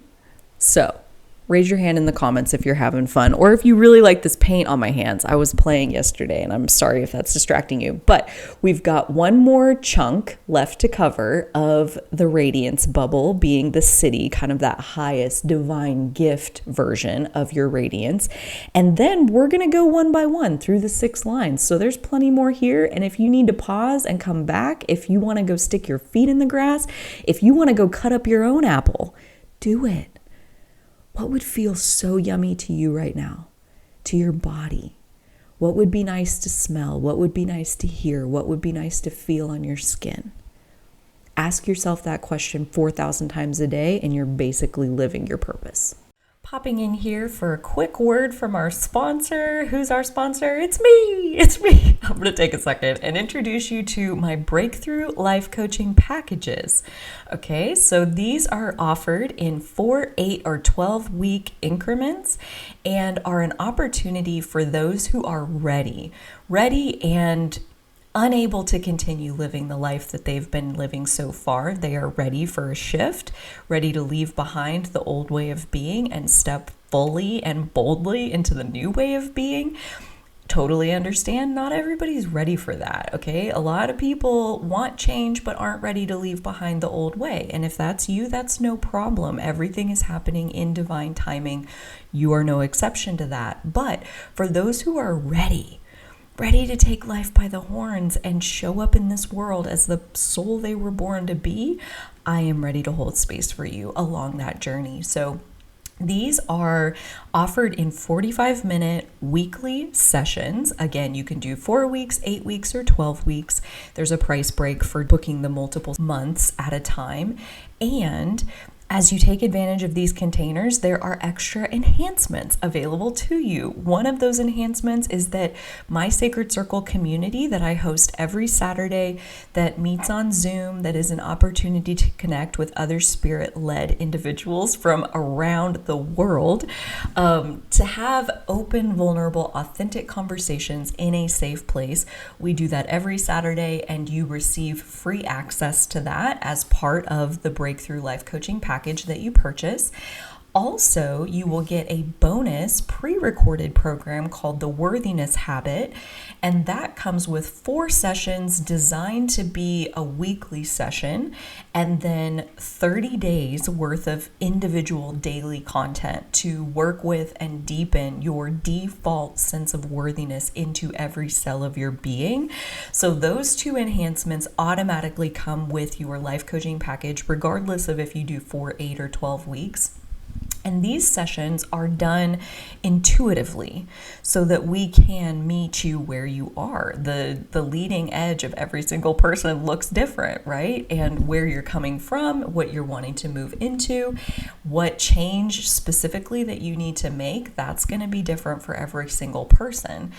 So raise your hand in the comments if you're having fun, or if you really like this paint on my hands. I was playing yesterday, and I'm sorry if that's distracting you, but we've got one more chunk left to cover of the radiance bubble, being the city, kind of that highest divine gift version of your radiance. And then we're going to go one by one through the 6 lines. So there's plenty more here. And if you need to pause and come back, if you want to go stick your feet in the grass, if you want to go cut up your own apple, do it. What would feel so yummy to you right now, to your body? What would be nice to smell? What would be nice to hear? What would be nice to feel on your skin? Ask yourself that question 4,000 times a day, and you're basically living your purpose. Popping in here for a quick word from our sponsor. Who's our sponsor? It's me. It's me. I'm going to take a second and introduce you to my Breakthrough Life Coaching packages. Okay, so these are offered in 4, 8, or 12-week increments and are an opportunity for those who are ready and unable to continue living the life that they've been living so far. They are ready for a shift, ready to leave behind the old way of being and step fully and boldly into the new way of being. Totally understand, not everybody's ready for that, okay? A lot of people want change but aren't ready to leave behind the old way. And if that's you, that's no problem. Everything is happening in divine timing. You are no exception to that. But for those who are ready to take life by the horns and show up in this world as the soul they were born to be, I am ready to hold space for you along that journey. So these are offered in 45-minute weekly sessions. Again, you can do 4 weeks, 8 weeks, or 12 weeks. There's a price break for booking the multiple months at a time. And as you take advantage of these containers, there are extra enhancements available to you. One of those enhancements is that my Sacred Circle community that I host every Saturday that meets on Zoom, that is an opportunity to connect with other spirit-led individuals from around the world, to have open, vulnerable, authentic conversations in a safe place. We do that every Saturday, and you receive free access to that as part of the Breakthrough Life Coaching package that you purchase. Also, you will get a bonus pre-recorded program called the Worthiness Habit, and that comes with 4 sessions designed to be a weekly session, and then 30 days worth of individual daily content to work with and deepen your default sense of worthiness into every cell of your being. So those 2 enhancements automatically come with your life coaching package, regardless of if you do 4, 8, or 12 weeks. And these sessions are done intuitively so that we can meet you where you are. The leading edge of every single person looks different, right? And where you're coming from, what you're wanting to move into, what change specifically that you need to make, that's going to be different for every single person.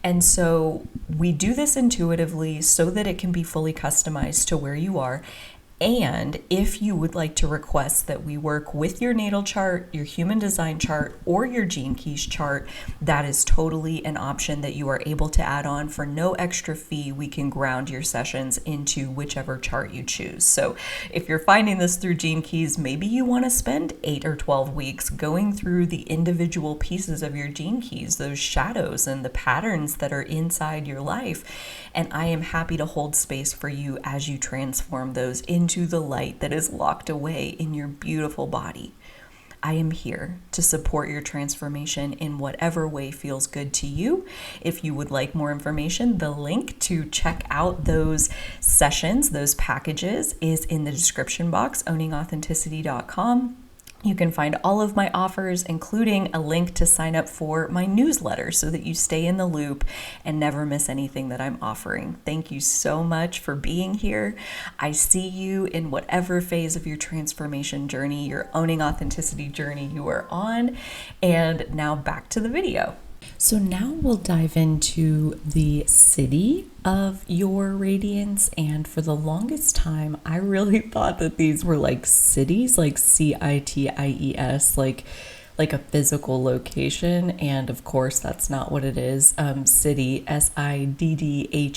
And so we do this intuitively so that it can be fully customized to where you are. And if you would like to request that we work with your natal chart, your human design chart, or your gene keys chart, that is totally an option that you are able to add on for no extra fee. We can ground your sessions into whichever chart you choose. So if you're finding this through gene keys, maybe you want to spend 8 or 12 weeks going through the individual pieces of your gene keys, those shadows and the patterns that are inside your life. And I am happy to hold space for you as you transform those into the light that is locked away in your beautiful body. I am here to support your transformation in whatever way feels good to you. If you would like more information, the link to check out those sessions, those packages, is in the description box, owningauthenticity.com. You can find all of my offers, including a link to sign up for my newsletter so that you stay in the loop and never miss anything that I'm offering. Thank you so much for being here. I see you in whatever phase of your transformation journey, your owning authenticity journey you are on. And now back to the video. So now we'll dive into the city of your radiance. And for the longest time, I really thought that these were like cities, like CITIES, like a physical location. And of course, that's not what it is. City, SIDDHI,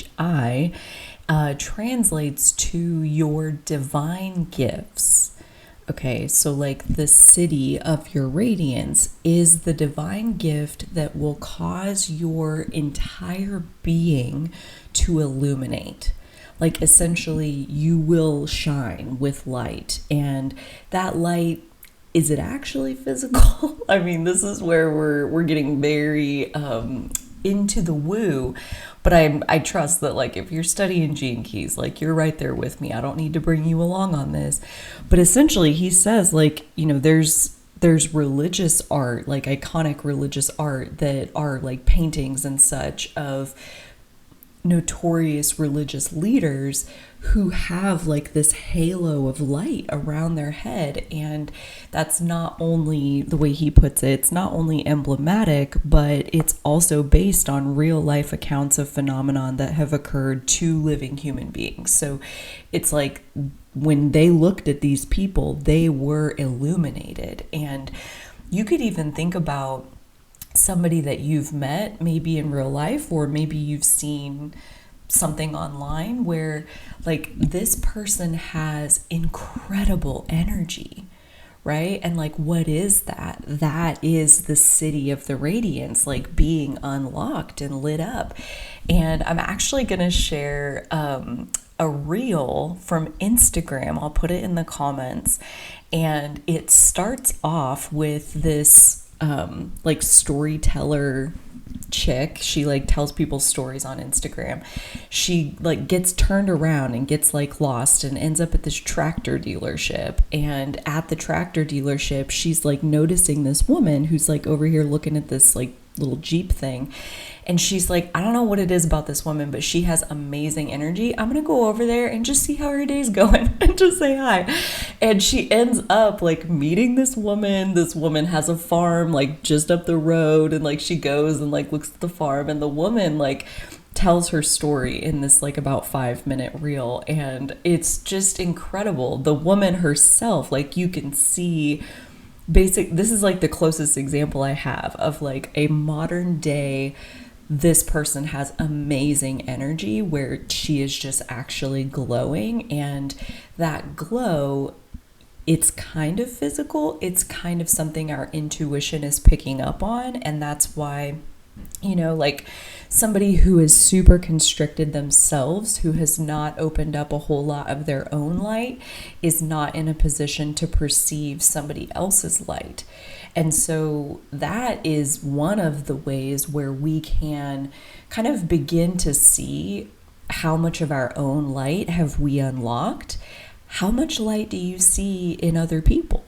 translates to your divine gifts. Okay, so like the city of your radiance is the divine gift that will cause your entire being to illuminate. Like essentially you will shine with light, and that light, is it actually physical? I mean, this is where we're getting very into the woo. But I trust that, like, if you're studying gene keys, like, you're right there with me. I don't need to bring you along on this. But essentially, he says, like, you know, there's religious art, like iconic religious art that are like paintings and such of notorious religious leaders who have like this halo of light around their head. And that's not only, the way he puts it, it's not only emblematic, but it's also based on real life accounts of phenomenon that have occurred to living human beings. So it's like when they looked at these people, they were illuminated. And you could even think about somebody that you've met maybe in real life, or maybe you've seen something online where like this person has incredible energy, right? And like, what is that? That is the city of the radiance, like being unlocked and lit up. And I'm actually going to share a reel from Instagram. I'll put it in the comments. And it starts off with this like storyteller chick. She like tells people stories on Instagram. She like gets turned around and gets like lost and ends up at this tractor dealership. And at the tractor dealership, she's like noticing this woman who's like over here looking at this like little Jeep thing. And she's like, I don't know what it is about this woman, but she has amazing energy. I'm going to go over there and just see how her day's going and just say hi. And she ends up like meeting this woman. This woman has a farm like just up the road, and like she goes and like looks at the farm, and the woman like tells her story in this like about 5-minute reel. And it's just incredible. The woman herself, like you can see this is like the closest example I have of like a modern day, this person has amazing energy where she is just actually glowing. And that glow, it's kind of physical. It's kind of something our intuition is picking up on. And that's why, you know, like somebody who is super constricted themselves, who has not opened up a whole lot of their own light, is not in a position to perceive somebody else's light. And so that is one of the ways where we can kind of begin to see how much of our own light have we unlocked. How much light do you see in other people?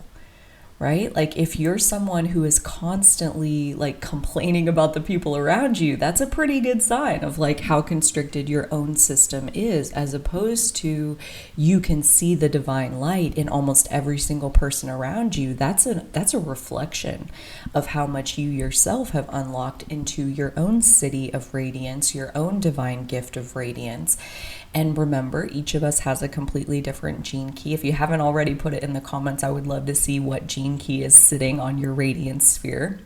Right? Like if you're someone who is constantly like complaining about the people around you, that's a pretty good sign of like how constricted your own system is, as opposed to you can see the divine light in almost every single person around you. That's a reflection of how much you yourself have unlocked into your own city of radiance, your own divine gift of radiance. And remember, each of us has a completely different gene key. If you haven't already put it in the comments, I would love to see what gene key is sitting on your radiance sphere.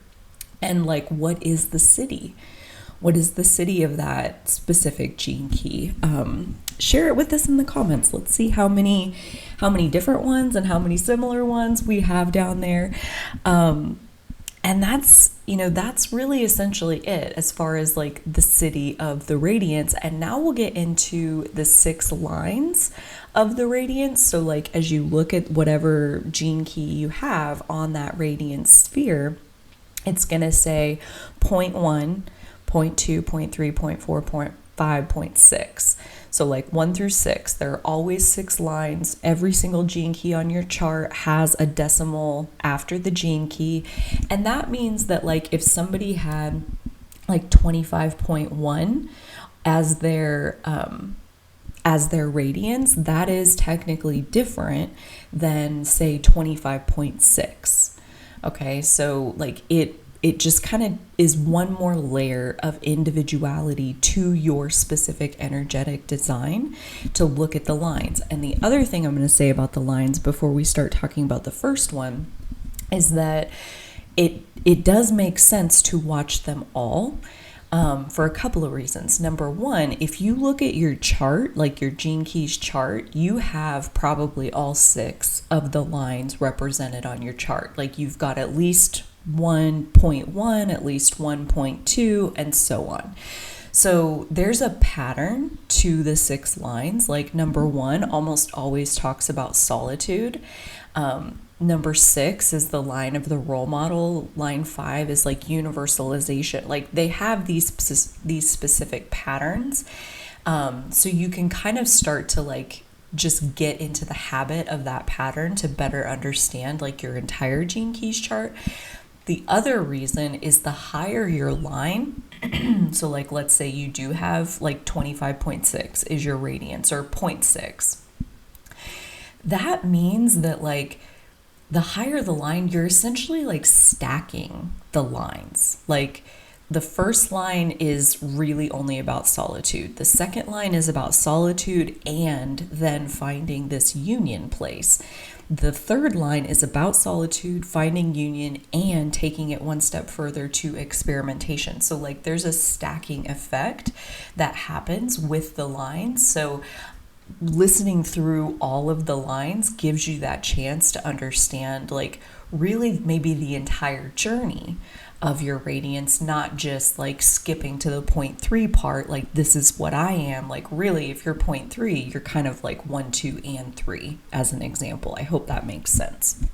And like, what is the city? What is the city of that specific gene key? Share it with us in the comments. Let's see how many different ones and how many similar ones we have down there. And that's really essentially it as far as like the city of the radiance. And now we'll get into the 6 lines of the radiance. So like as you look at whatever gene key you have on that radiance sphere, it's going to say 0.1, 0.2, 0.3, 0.4, 0.5, 0.6. So like 1 through 6, there are always 6 lines. Every single gene key on your chart has a decimal after the gene key. And that means that like if somebody had like 25.1 as their radiance, that is technically different than say 25.6. Okay, so like it just kind of is one more layer of individuality to your specific energetic design to look at the lines. And the other thing I'm going to say about the lines before we start talking about the first one is that it does make sense to watch them all for a couple of reasons. Number one, if you look at your chart, like your gene keys chart, you have probably all 6 of the lines represented on your chart. Like you've got at least 1.1, at least 1.2, and so on. So there's a pattern to the 6 lines. Like number 1 almost always talks about solitude. Number 6 is the line of the role model. Line 5 is like universalization. Like they have these specific patterns. So you can kind of start to like just get into the habit of that pattern to better understand like your entire gene keys chart. The other reason is the higher your line, so like let's say you do have like 25.6 is your radiance or 0.6. That means that like the higher the line, you're essentially like stacking the lines. Like the first line is really only about solitude. The second line is about solitude and then finding this union place. The third line is about solitude, finding union, and taking it one step further to experimentation. So like there's a stacking effect that happens with the lines. So listening through all of the lines gives you that chance to understand, like, really maybe the entire journey of your radiance, not just like skipping to the point 3 part, like this is what I am. Like, really, if you're point 3, you're kind of like 1, 2, and 3 as an example. I hope that makes sense.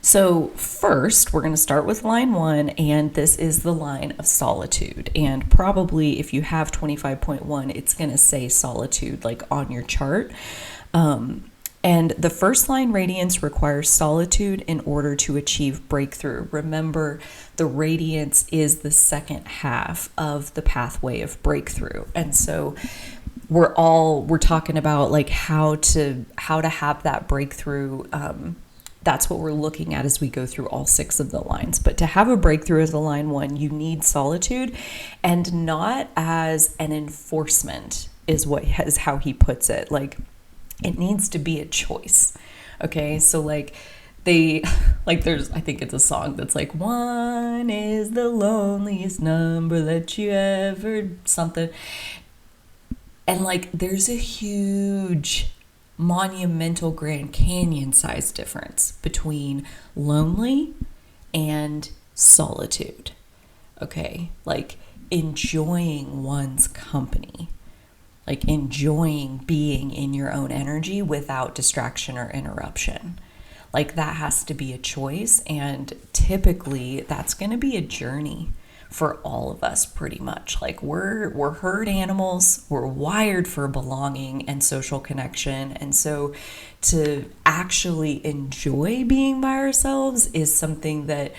So first, we're going to start with line 1, and this is the line of solitude. And probably if you have 25.1, it's going to say solitude like on your chart. And the first line, radiance, requires solitude in order to achieve breakthrough. Remember, the radiance is the second half of the pathway of breakthrough. And so we're talking about like how to have that breakthrough. That's what we're looking at as we go through all 6 of the lines. But to have a breakthrough as a line 1, you need solitude, and not as an enforcement is how he puts it. Like, it needs to be a choice. Okay, so like there's, I think it's a song that's like, 1 is the loneliest number that you ever something. And like, there's a huge monumental Grand Canyon size difference between lonely and solitude. Okay, like enjoying one's company, like enjoying being in your own energy without distraction or interruption. Like, that has to be a choice, and typically that's going to be a journey for all of us, pretty much. Like, we're herd animals. We're wired for belonging and social connection. And so to actually enjoy being by ourselves is something that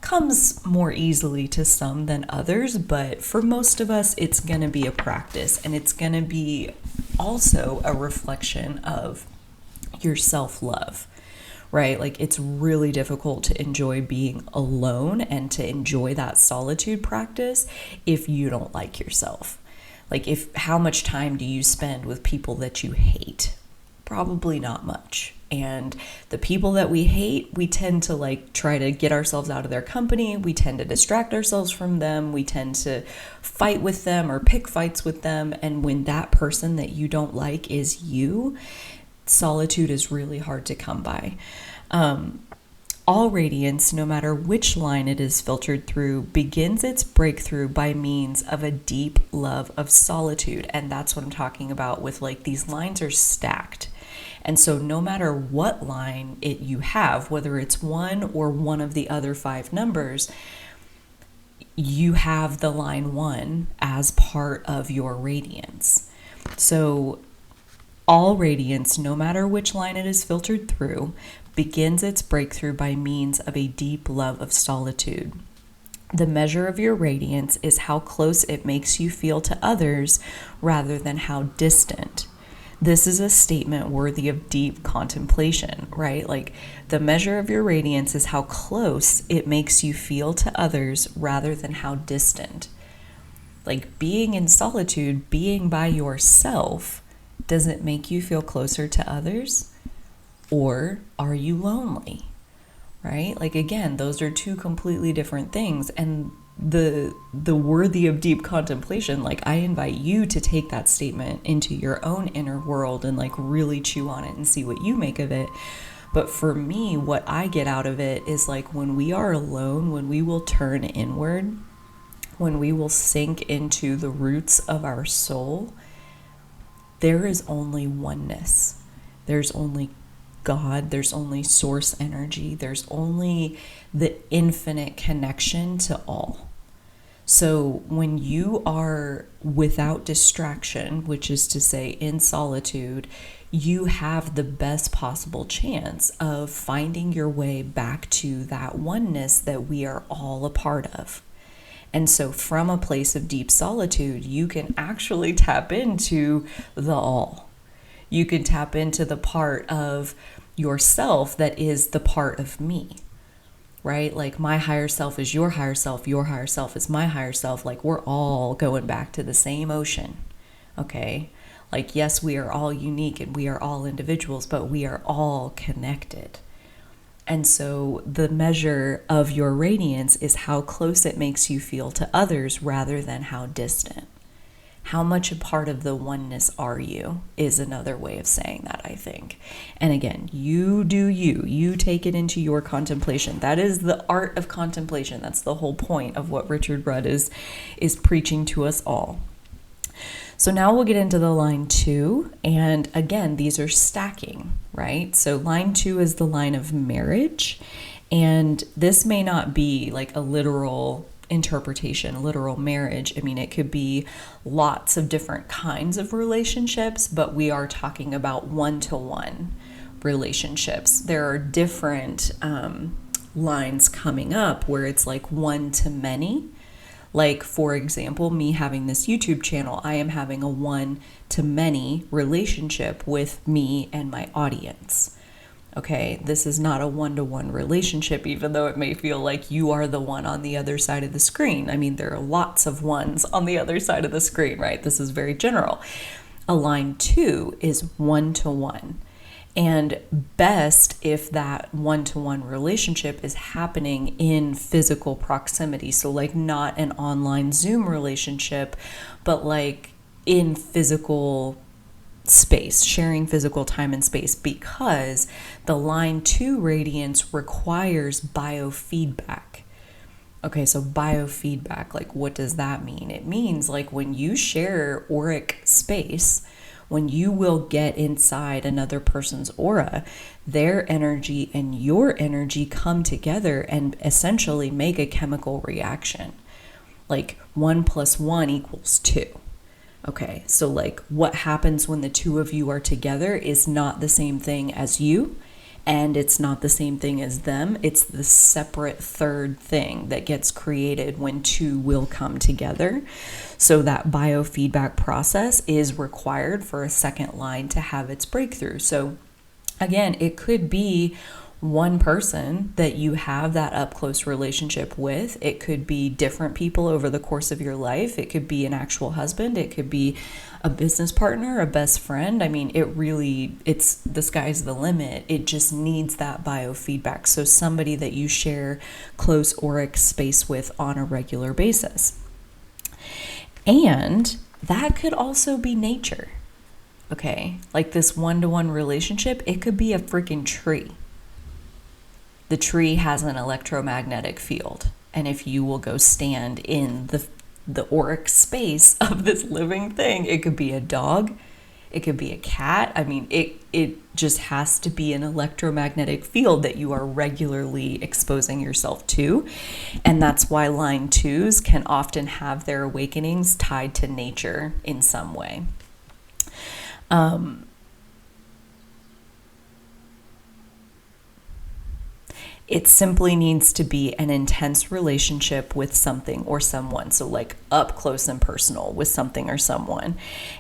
comes more easily to some than others, but for most of us, it's going to be a practice, and it's going to be also a reflection of your self-love. Right? Like, it's really difficult to enjoy being alone and to enjoy that solitude practice if you don't like yourself. Like, how much time do you spend with people that you hate? Probably not much. And the people that we hate, we tend to like try to get ourselves out of their company. We tend to distract ourselves from them. We tend to fight with them or pick fights with them. And when that person that you don't like is you, solitude is really hard to come by. All radiance, no matter which line it is filtered through, begins its breakthrough by means of a deep love of solitude. And that's what I'm talking about with, like, these lines are stacked. And so no matter what line you have, whether it's 1 or one of the other 5 numbers, you have the line 1 as part of your radiance. So all radiance, no matter which line it is filtered through, begins its breakthrough by means of a deep love of solitude. The measure of your radiance is how close it makes you feel to others rather than how distant. This is a statement worthy of deep contemplation, right? Like, the measure of your radiance is how close it makes you feel to others rather than how distant. Like, being in solitude, being by yourself, does it make you feel closer to others? Or are you lonely? Right? Like, again, those are 2 completely different things. And the worthy of deep contemplation, like, I invite you to take that statement into your own inner world and like really chew on it and see what you make of it. But for me, what I get out of it is like, when we are alone, when we will turn inward, when we will sink into the roots of our soul, there is only oneness. There's only God, there's only source energy, there's only the infinite connection to all. So when you are without distraction, which is to say in solitude, you have the best possible chance of finding your way back to that oneness that we are all a part of. And so from a place of deep solitude, you can actually tap into the all. You can tap into the part of yourself that is the part of me, right? Like, my higher self is your higher self is my higher self. Like, we're all going back to the same ocean, okay? Like, yes, we are all unique and we are all individuals, but we are all connected. And so the measure of your radiance is how close it makes you feel to others rather than how distant. How much a part of the oneness are you is another way of saying that, I think. And again, you do you. You take it into your contemplation. That is the art of contemplation. That's the whole point of what Richard Rudd is preaching to us all. So now we'll get into the line 2. And again, these are stacking, right? So line 2 is the line of marriage. And this may not be like a literal interpretation, a literal marriage. I mean, it could be lots of different kinds of relationships, but we are talking about one-to-one relationships. There are different lines coming up where it's like one to many. Like, for example, me having this YouTube channel, I am having a one-to-many relationship with me and my audience. Okay, this is not a one-to-one relationship, even though it may feel like you are the one on the other side of the screen. I mean, there are lots of ones on the other side of the screen, right? This is very general. A line 2 is one-to-one. And best if that one-to-one relationship is happening in physical proximity. So like not an online Zoom relationship, but like in physical space, sharing physical time and space, because the line 2 radiance requires biofeedback. Okay, so biofeedback, like what does that mean? It means like when you share auric space, when you will get inside another person's aura, their energy and your energy come together and essentially make a chemical reaction. Like 1 + 1 = 2. Okay, so like what happens when the two of you are together is not the same thing as you, and it's not the same thing as them. It's the separate third thing that gets created when two will come together. So that biofeedback process is required for a second line to have its breakthrough. So again, it could be one person that you have that up close relationship with. It could be different people over the course of your life. It could be an actual husband. It could be a business partner, a best friend. I mean, it's the sky's the limit. It just needs that biofeedback. So somebody that you share close auric space with on a regular basis. And that could also be nature. Okay, like this one-to-one relationship, it could be a freaking tree. The tree has an electromagnetic field. And if you will go stand in the auric space of this living thing, it could be a dog, it could be a cat. I mean, it just has to be an electromagnetic field that you are regularly exposing yourself to. And that's why line 2s can often have their awakenings tied to nature in some way. It simply needs to be an intense relationship with something or someone. So like up close and personal with something or someone.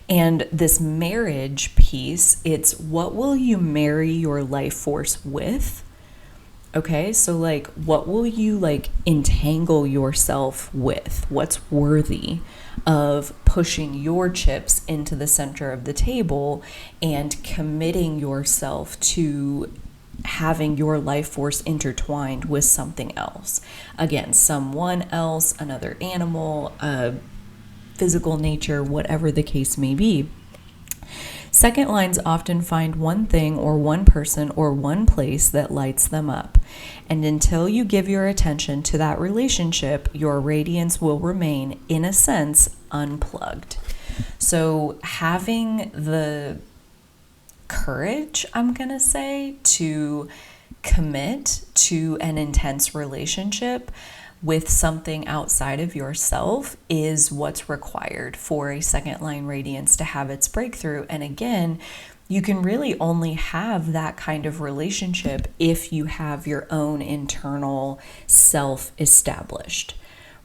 And this marriage piece, it's what will you marry your life force with? Okay, so like what will you like entangle yourself with? What's worthy of pushing your chips into the center of the table and committing yourself to having your life force intertwined with something else? Again, someone else, another animal, physical nature, whatever the case may be. Second lines often find one thing or one person or one place that lights them up. And until you give your attention to that relationship, your radiance will remain, in a sense, unplugged. So having the courage, I'm going to say, to commit to an intense relationship with something outside of yourself is what's required for a second line radiance to have its breakthrough. And again, you can really only have that kind of relationship if you have your own internal self established,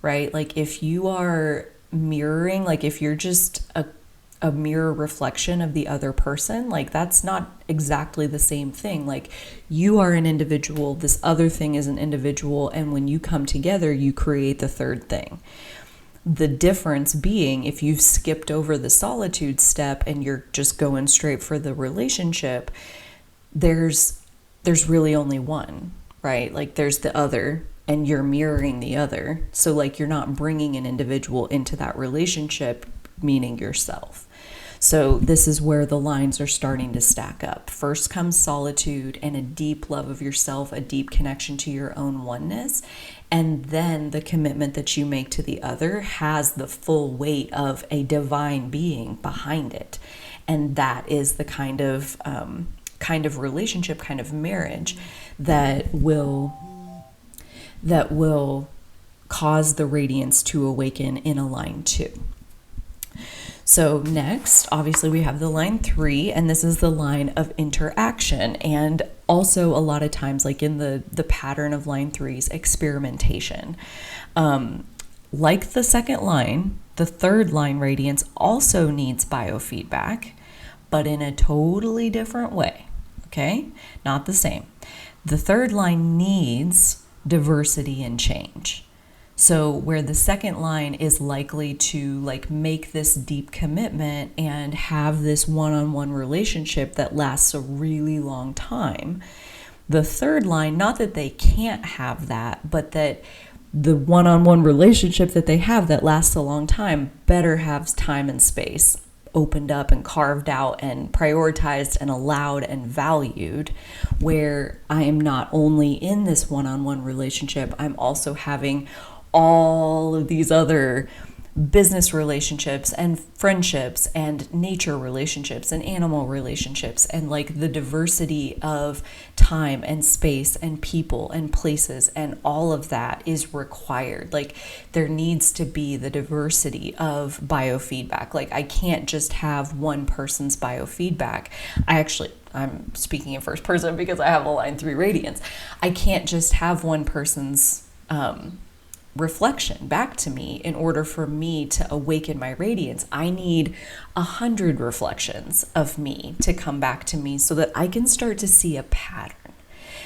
right? Like if you are mirroring, like if you're just a mirror reflection of the other person, like that's not exactly the same thing. Like you are an individual, this other thing is an individual, and when you come together, you create the third thing. The difference being, if you've skipped over the solitude step and you're just going straight for the relationship, there's really only one, right? Like there's the other and you're mirroring the other. So like you're not bringing an individual into that relationship. meaning yourself. So this is where the lines are starting to stack up. First comes solitude and a deep love of yourself, a deep connection to your own oneness. And then the commitment that you make to the other has the full weight of a divine being behind it. And that is the kind of relationship, kind of marriage that will cause the radiance to awaken in a line 2. So next, obviously, we have the line 3, and this is the line of interaction. And also a lot of times, like in the pattern of line 3's experimentation. Like the second line, the third line radiance also needs biofeedback, but in a totally different way, okay? Not the same. The third line needs diversity and change. So where the second line is likely to like make this deep commitment and have this one-on-one relationship that lasts a really long time, the third line, not that they can't have that, but that the one-on-one relationship that they have that lasts a long time better have time and space opened up and carved out and prioritized and allowed and valued, where I am not only in this one-on-one relationship, I'm also having all of these other business relationships and friendships and nature relationships and animal relationships, and like the diversity of time and space and people and places, and all of that is required. Like there needs to be the diversity of biofeedback. Like I can't just have one person's biofeedback. I'm speaking in first person because I have a line 3 radiance. I can't just have one person's reflection back to me in order for me to awaken my radiance. I need 100 reflections of me to come back to me so that I can start to see a pattern.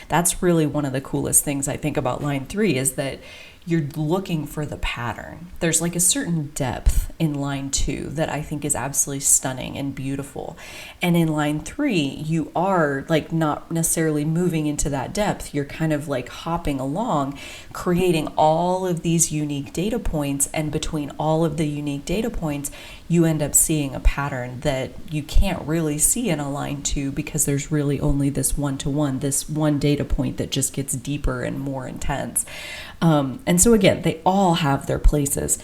That's really one of the coolest things I think about line 3 is that you're looking for the pattern. There's like a certain depth in line 2 that I think is absolutely stunning and beautiful. And in line 3, you are like not necessarily moving into that depth. You're kind of like hopping along, creating all of these unique data points. And between all of the unique data points, you end up seeing a pattern that you can't really see in a line 2 because there's really only this one-to-one, this one data point that just gets deeper and more intense. And so again, they all have their places.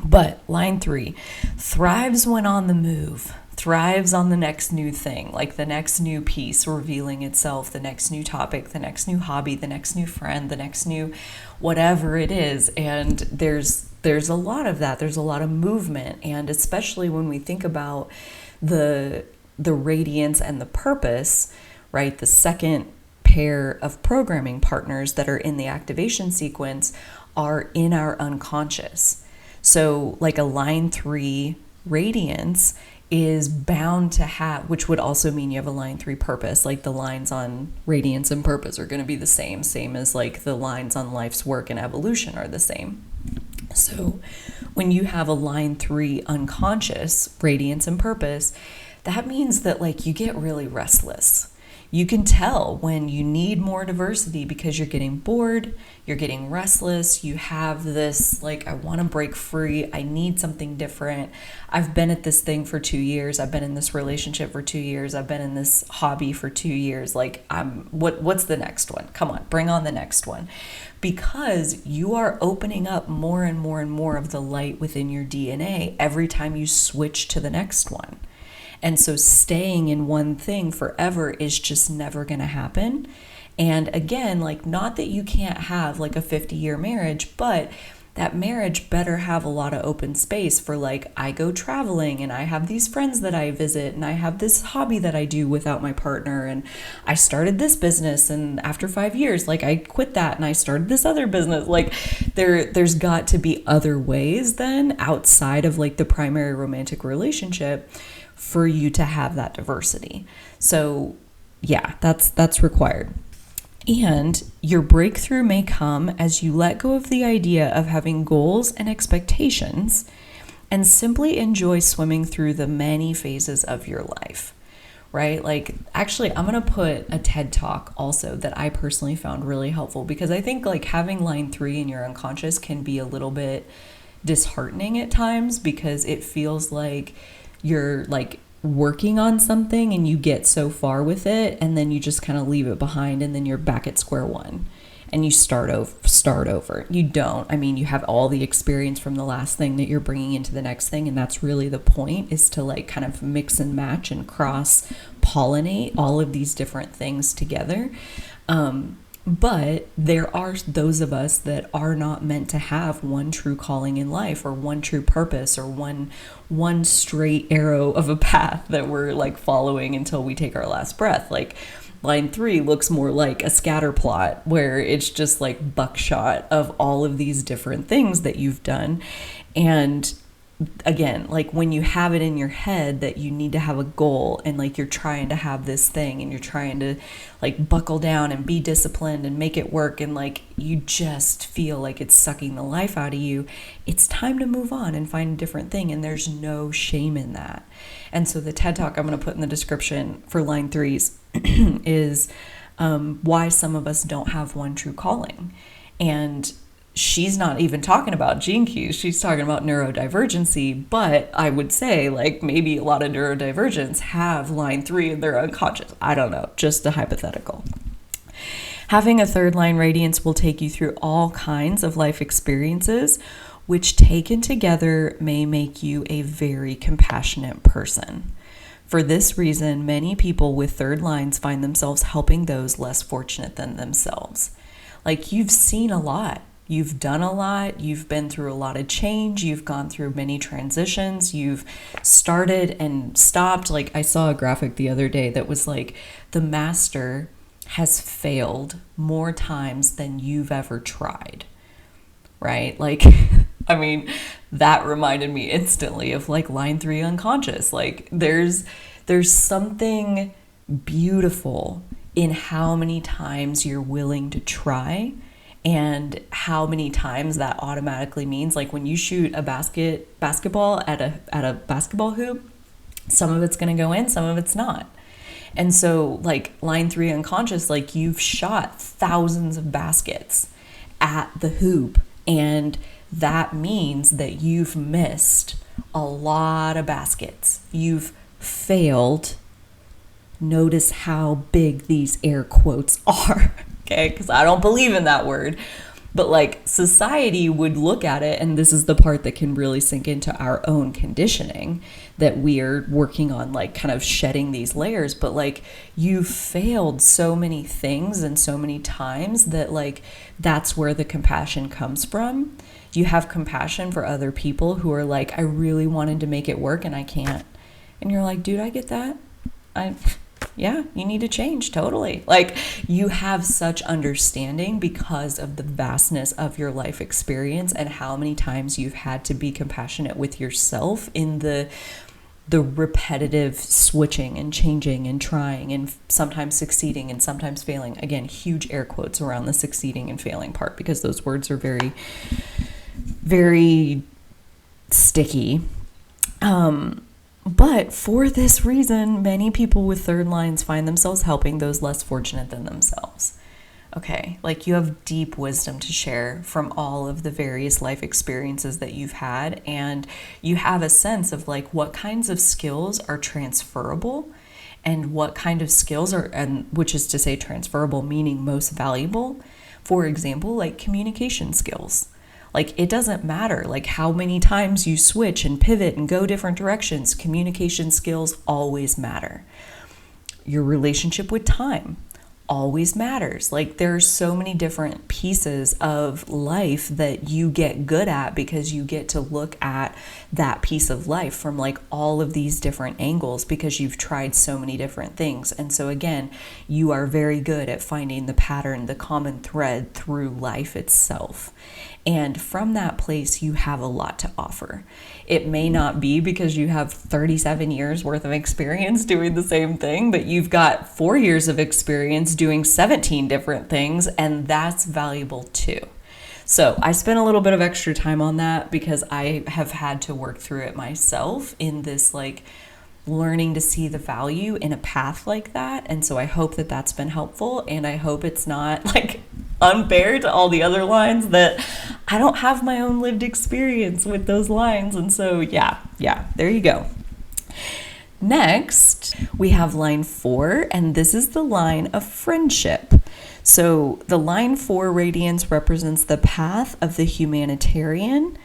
But line 3 thrives when on the move, thrives on the next new thing, like the next new piece revealing itself, the next new topic, the next new hobby, the next new friend, the next new whatever it is. And there's a lot of that. There's a lot of movement. And especially when we think about the radiance and the purpose, right? The second pair of programming partners that are in the activation sequence are in our unconscious. So like a line 3 radiance is bound to have, which would also mean you have a line 3 purpose, like the lines on radiance and purpose are going to be the same as like the lines on life's work and evolution are the same. So when you have a line 3 unconscious radiance and purpose, that means that like you get really restless. You can tell when you need more diversity because you're getting bored, you're getting restless, you have this, like, I want to break free, I need something different. I've been at this thing for 2 years, I've been in this relationship for 2 years, I've been in this hobby for 2 years, like, what's the next one? Come on, bring on the next one. Because you are opening up more and more and more of the light within your DNA every time you switch to the next one. And so staying in one thing forever is just never going to happen. And again, like, not that you can't have like a 50-year marriage, but that marriage better have a lot of open space for, like, I go traveling and I have these friends that I visit and I have this hobby that I do without my partner, and I started this business and after 5 years, like, I quit that and I started this other business. Like, there's got to be other ways then outside of like the primary romantic relationship for you to have that diversity. So yeah, that's required. And your breakthrough may come as you let go of the idea of having goals and expectations and simply enjoy swimming through the many phases of your life, right? Like, actually, I'm going to put a TED Talk also that I personally found really helpful, because I think like having line 3 in your unconscious can be a little bit disheartening at times, because it feels like you're like working on something and you get so far with it and then you just kind of leave it behind and then you're back at square one and you start over. You don't. I mean, you have all the experience from the last thing that you're bringing into the next thing, and that's really the point, is to like kind of mix and match and cross pollinate all of these different things together. But there are those of us that are not meant to have one true calling in life, or one true purpose, or one straight arrow of a path that we're like following until we take our last breath. Like line 3 looks more like a scatter plot where it's just like buckshot of all of these different things that you've done. And again, like when you have it in your head that you need to have a goal, and like you're trying to have this thing and you're trying to like buckle down and be disciplined and make it work, and like you just feel like it's sucking the life out of you, it's time to move on and find a different thing. And there's no shame in that. And so the TED Talk I'm going to put in the description for line 3s is why some of us don't have one true calling. And she's not even talking about gene keys. She's talking about neurodivergency. But I would say like maybe a lot of neurodivergents have line 3 in their unconscious. I don't know, just a hypothetical. Having a third line radiance will take you through all kinds of life experiences, which taken together may make you a very compassionate person. For this reason, many people with third lines find themselves helping those less fortunate than themselves. Like, you've seen a lot. You've done a lot. You've been through a lot of change. You've gone through many transitions. You've started and stopped. Like, I saw a graphic the other day that was like, the master has failed more times than you've ever tried. Right? Like, I mean, that reminded me instantly of like line 3 unconscious. Like, there's something beautiful in how many times you're willing to try, and how many times that automatically means, like, when you shoot a basketball at a basketball hoop, some of it's going to go in, some of it's not. And so like line 3 unconscious, like, you've shot thousands of baskets at the hoop, and that means that you've missed a lot of baskets. You've failed. Notice how big these air quotes are, okay? Because I don't believe in that word. But like, society would look at it, and this is the part that can really sink into our own conditioning that we're working on, like kind of shedding these layers. But like, you've failed so many things and so many times that like, that's where the compassion comes from. You have compassion for other people who are like, I really wanted to make it work and I can't. And you're like, dude, I get that. Yeah, you need to change, totally. Like, you have such understanding because of the vastness of your life experience and how many times you've had to be compassionate with yourself in the repetitive switching and changing and trying and sometimes succeeding and sometimes failing. Again, huge air quotes around the succeeding and failing part, because those words are very, very sticky. But for this reason, many people with third lines find themselves helping those less fortunate than themselves. Okay, like, you have deep wisdom to share from all of the various life experiences that you've had, and you have a sense of like what kinds of skills are transferable and what kind of skills are, and which is to say transferable meaning most valuable. For example, like communication skills. Like, it doesn't matter like how many times you switch and pivot and go different directions. Communication skills always matter. Your relationship with time always matters. Like, there are so many different pieces of life that you get good at because you get to look at that piece of life from like all of these different angles because you've tried so many different things. And so again, you are very good at finding the pattern, the common thread through life itself. And from that place, you have a lot to offer. It may not be because you have 37 years worth of experience doing the same thing, but you've got 4 years of experience doing 17 different things, and that's valuable too. So I spent a little bit of extra time on that because I have had to work through it myself in this like learning to see the value in a path like that. And so I hope that that's been helpful, and I hope it's not like unfair to all the other lines that I don't have my own lived experience with those lines. And so, yeah, there you go. Next, we have line 4, and this is the line of friendship. So the line 4 radiance represents the path of the humanitarian,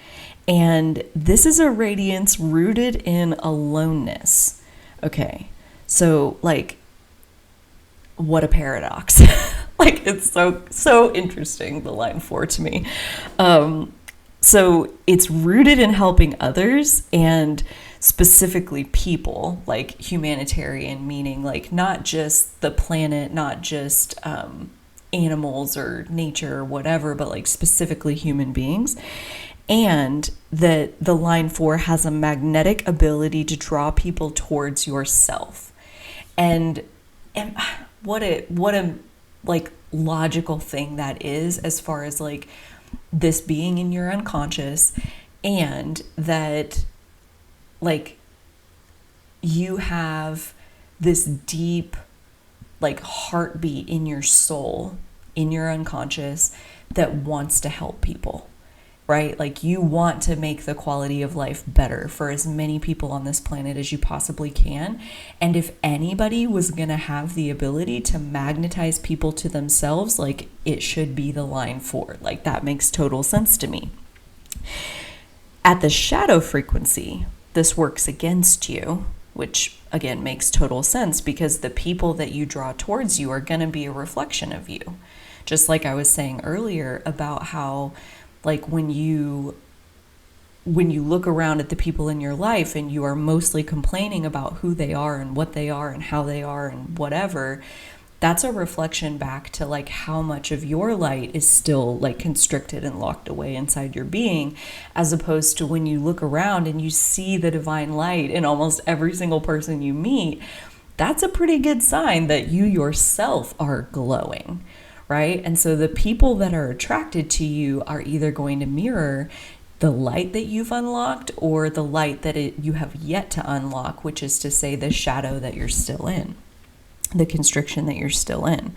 and this is a radiance rooted in aloneness. Okay, so like, what a paradox. Like, it's so interesting, the line 4 to me. So it's rooted in helping others, and specifically people, like humanitarian, meaning like not just the planet, not just animals or nature or whatever, but like specifically human beings. And that the line 4 has a magnetic ability to draw people towards yourself. And what a like logical thing that is, as far as like this being in your unconscious, and that like you have this deep like heartbeat in your soul, in your unconscious, that wants to help people, right? Like you want to make the quality of life better for as many people on this planet as you possibly can. And if anybody was going to have the ability to magnetize people to themselves, like it should be the line 4. Like that makes total sense to me. At the shadow frequency, this works against you, which again makes total sense, because the people that you draw towards you are going to be a reflection of you. Just like I was saying earlier about how like when you look around at the people in your life and you are mostly complaining about who they are and what they are and how they are and whatever, that's a reflection back to like how much of your light is still like constricted and locked away inside your being, as opposed to when you look around and you see the divine light in almost every single person you meet. That's a pretty good sign that you yourself are glowing, right? And so the people that are attracted to you are either going to mirror the light that you've unlocked or the light that you have yet to unlock, which is to say the shadow that you're still in, the constriction that you're still in.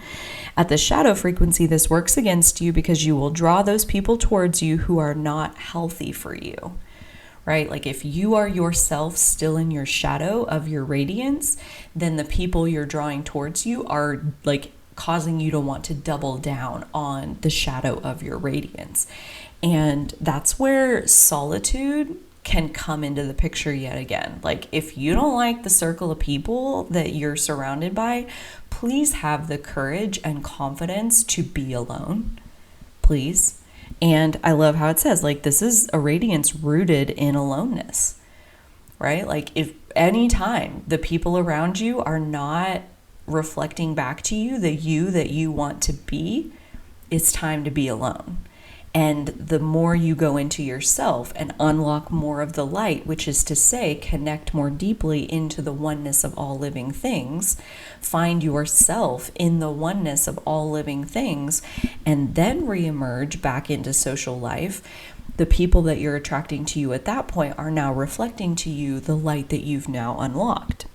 At the shadow frequency, this works against you because you will draw those people towards you who are not healthy for you, right? Like if you are yourself still in your shadow of your radiance, then the people you're drawing towards you are like causing you to want to double down on the shadow of your radiance. And that's where solitude can come into the picture yet again. Like if you don't like the circle of people that you're surrounded by, please have the courage and confidence to be alone, please. And I love how it says, like, this is a radiance rooted in aloneness, right? Like if any time the people around you are not reflecting back to you the you that you want to be, it's time to be alone. And the more you go into yourself and unlock more of the light, which is to say, connect more deeply into the oneness of all living things, find yourself in the oneness of all living things, and then reemerge back into social life, the people that you're attracting to you at that point are now reflecting to you the light that you've now unlocked.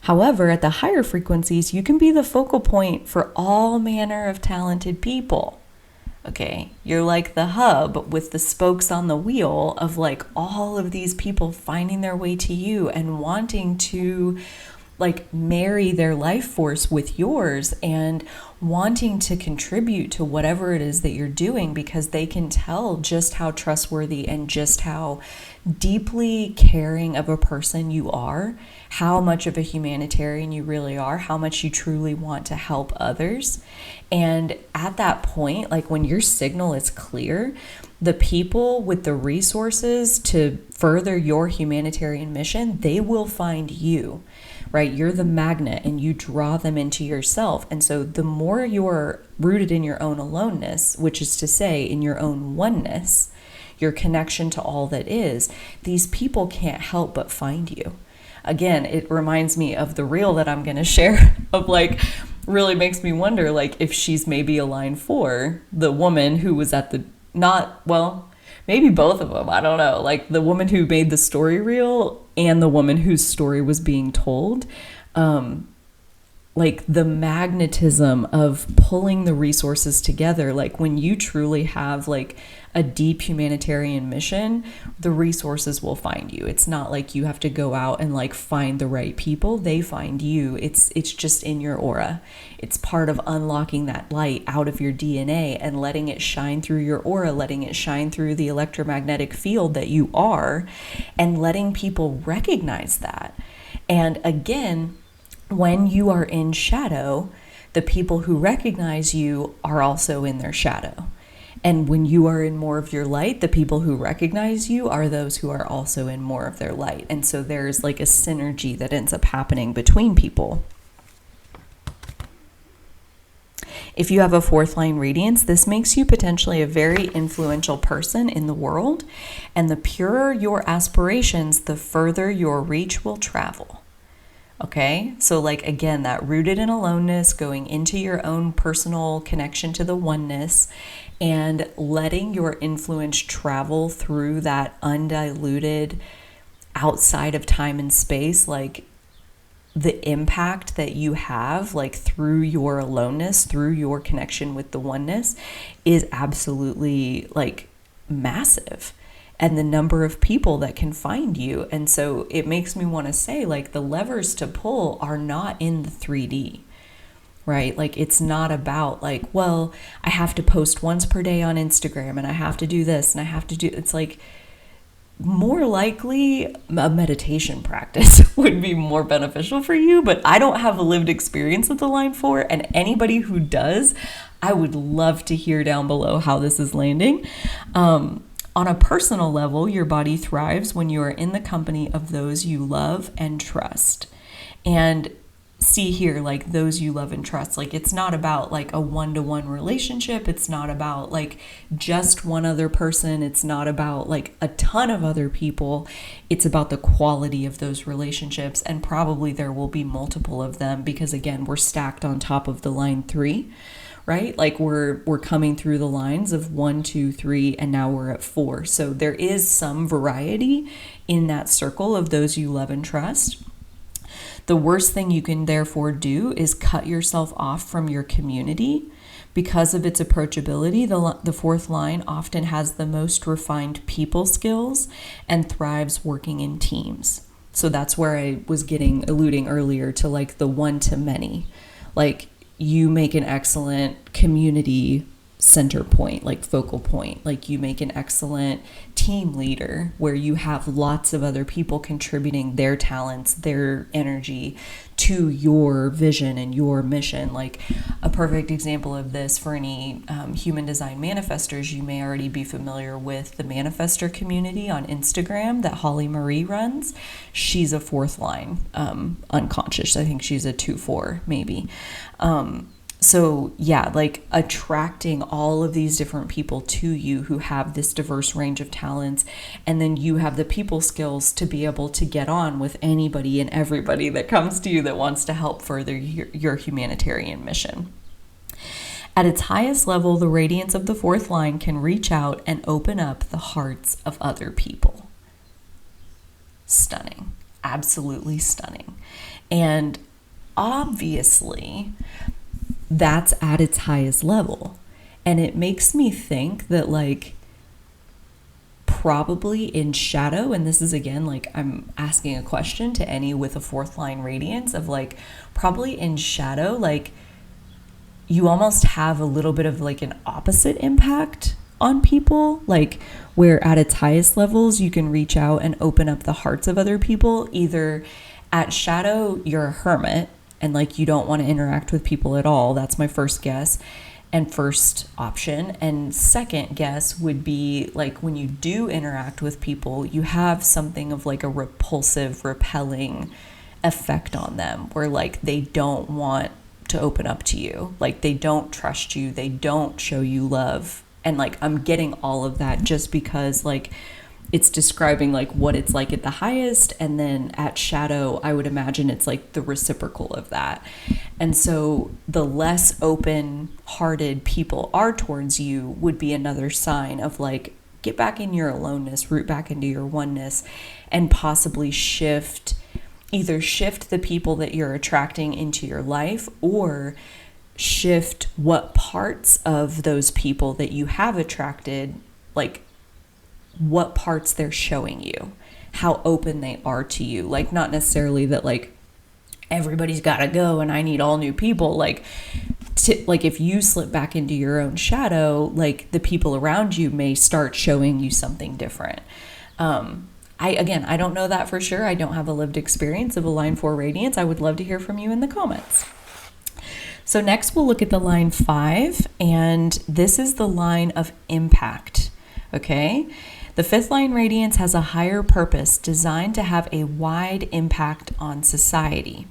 However, at the higher frequencies, you can be the focal point for all manner of talented people. Okay, you're like the hub with the spokes on the wheel of like all of these people finding their way to you and wanting to like marry their life force with yours and wanting to contribute to whatever it is that you're doing, because they can tell just how trustworthy and just how deeply caring of a person you are, how much of a humanitarian you really are, how much you truly want to help others. And at that point, like when your signal is clear, the people with the resources to further your humanitarian mission, they will find you, right? You're the magnet and you draw them into yourself. And so the more you're rooted in your own aloneness, which is to say in your own oneness, your connection to all that is, these people can't help but find you. Again, it reminds me of the reel that I'm going to share of like, really makes me wonder, like if she's maybe a line 4, the woman who was at the, maybe both of them, I don't know, like the woman who made the story reel and the woman whose story was being told. like the magnetism of pulling the resources together. Like when you truly have like a deep humanitarian mission, the resources will find you. It's not like you have to go out and like find the right people. They find you. It's just in your aura. It's part of unlocking that light out of your DNA and letting it shine through your aura, letting it shine through the electromagnetic field that you are, and letting people recognize that. And again, when you are in shadow, the people who recognize you are also in their shadow. And when you are in more of your light, the people who recognize you are those who are also in more of their light. And so there's like a synergy that ends up happening between people. If you have a fourth line radiance, this makes you potentially a very influential person in the world. And the purer your aspirations, the further your reach will travel. Okay, so like again, that rooted in aloneness, going into your own personal connection to the oneness and letting your influence travel through that undiluted outside of time and space, like the impact that you have like through your aloneness, through your connection with the oneness is absolutely like massive. And the number of people that can find you. And so it makes me want to say like the levers to pull are not in the 3D, right? Like it's not about like, well, I have to post once per day on Instagram and I have to do this and I have to do, it's like more likely a meditation practice would be more beneficial for you, but I don't have a lived experience with the line 4, and anybody who does, I would love to hear down below how this is landing. On a personal level, your body thrives when you are in the company of those you love and trust. And see here, like those you love and trust, like it's not about like a one-to-one relationship. It's not about like just one other person. It's not about like a ton of other people. It's about the quality of those relationships. And probably there will be multiple of them because again, we're stacked on top of the line 3. Right? Like we're coming through the lines of 1, 2, 3, and now we're at 4. So there is some variety in that circle of those you love and trust. The worst thing you can therefore do is cut yourself off from your community. Because of its approachability, the fourth line often has the most refined people skills and thrives working in teams. So that's where I was alluding earlier to like the one to many. Like you make an excellent community center point, like focal point. Like you make an excellent team leader where you have lots of other people contributing their talents, their energy to your vision and your mission. Like a perfect example of this for any human design manifestors, you may already be familiar with the manifestor community on Instagram that Holly Marie runs. She's a fourth line unconscious. I think she's a 2-4 maybe. So yeah, like attracting all of these different people to you who have this diverse range of talents, and then you have the people skills to be able to get on with anybody and everybody that comes to you that wants to help further your humanitarian mission. At its highest level, the radiance of the fourth line can reach out and open up the hearts of other people. Stunning. Absolutely stunning. And obviously, that's at its highest level. And it makes me think that like probably in shadow, and this is again like I'm asking a question to any with a fourth line radiance of like probably in shadow, like you almost have a little bit of like an opposite impact on people, like where at its highest levels you can reach out and open up the hearts of other people. Either at shadow you're a hermit and like you don't want to interact with people at all. That's my first guess and first option. And second guess would be like when you do interact with people, you have something of like a repulsive, repelling effect on them where like they don't want to open up to you. Like they don't trust you. They don't show you love. And like I'm getting all of that just because like it's describing like what it's like at the highest, and then at shadow I would imagine it's like the reciprocal of that. And so the less open-hearted people are towards you would be another sign of like get back in your aloneness, root back into your oneness, and possibly shift either shift the people that you're attracting into your life, or shift what parts of those people that you have attracted, like what parts they're showing you, how open they are to you. Like, not necessarily that like everybody's got to go and I need all new people. Like, like if you slip back into your own shadow, like the people around you may start showing you something different. I don't know that for sure. I don't have a lived experience of a line 4 radiance. I would love to hear from you in the comments. So next we'll look at the line 5, and this is the line of impact. Okay. The 5th line radiance has a higher purpose designed to have a wide impact on society.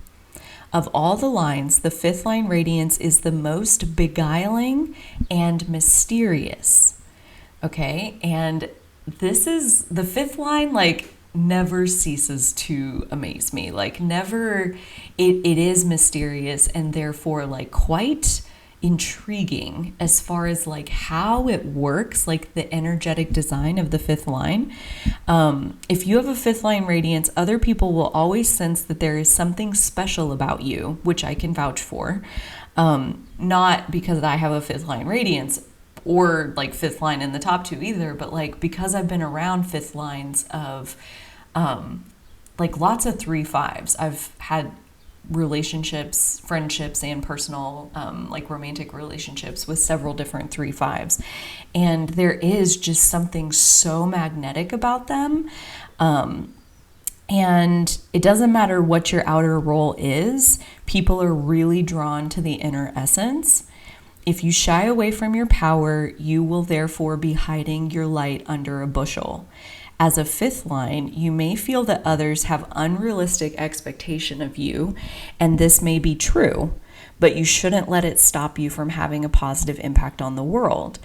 Of all the lines, the 5th line radiance is the most beguiling and mysterious. Okay. And this is the 5th line, like, never ceases to amaze me. Like, never, it is mysterious and therefore like quite intriguing as far as like how it works, like the energetic design of the 5th line. If you have a 5th line radiance, other people will always sense that there is something special about you, which I can vouch for. Not because I have a 5th line radiance or like 5th line in the top 2 either, but like because I've been around 5th lines of like lots of 3-5s. I've had relationships, friendships, and personal like romantic relationships with several different 3-5s, and there is just something so magnetic about them. And it doesn't matter what your outer role is, people are really drawn to the inner essence. If you shy away from your power, you will therefore be hiding your light under a bushel. As a 5th line, you may feel that others have unrealistic expectation of you, and this may be true, but you shouldn't let it stop you from having a positive impact on the world.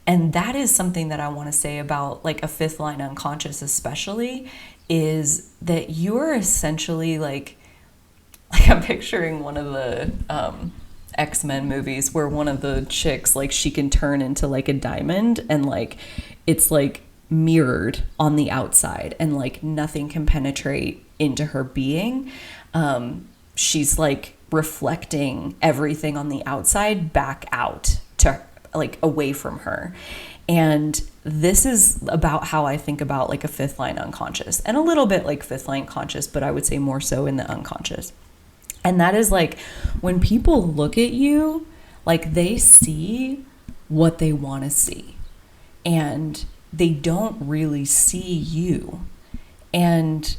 And that is something that I want to say about like a 5th line unconscious especially, is that you're essentially like I'm picturing one of the X-Men movies where one of the chicks, like she can turn into like a diamond and like it's like mirrored on the outside and like nothing can penetrate into her being. She's like reflecting everything on the outside back out to like away from her. And this is about how I think about like a 5th line unconscious, and a little bit like 5th line conscious, but I would say more so in the unconscious. And that is like when people look at you, like they see what they want to see and they don't really see you. And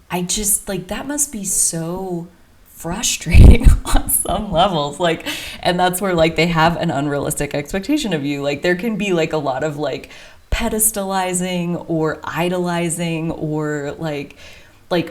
I just like, that must be so frustrating on some levels. Like, and that's where like they have an unrealistic expectation of you. Like there can be like a lot of like pedestalizing or idolizing or like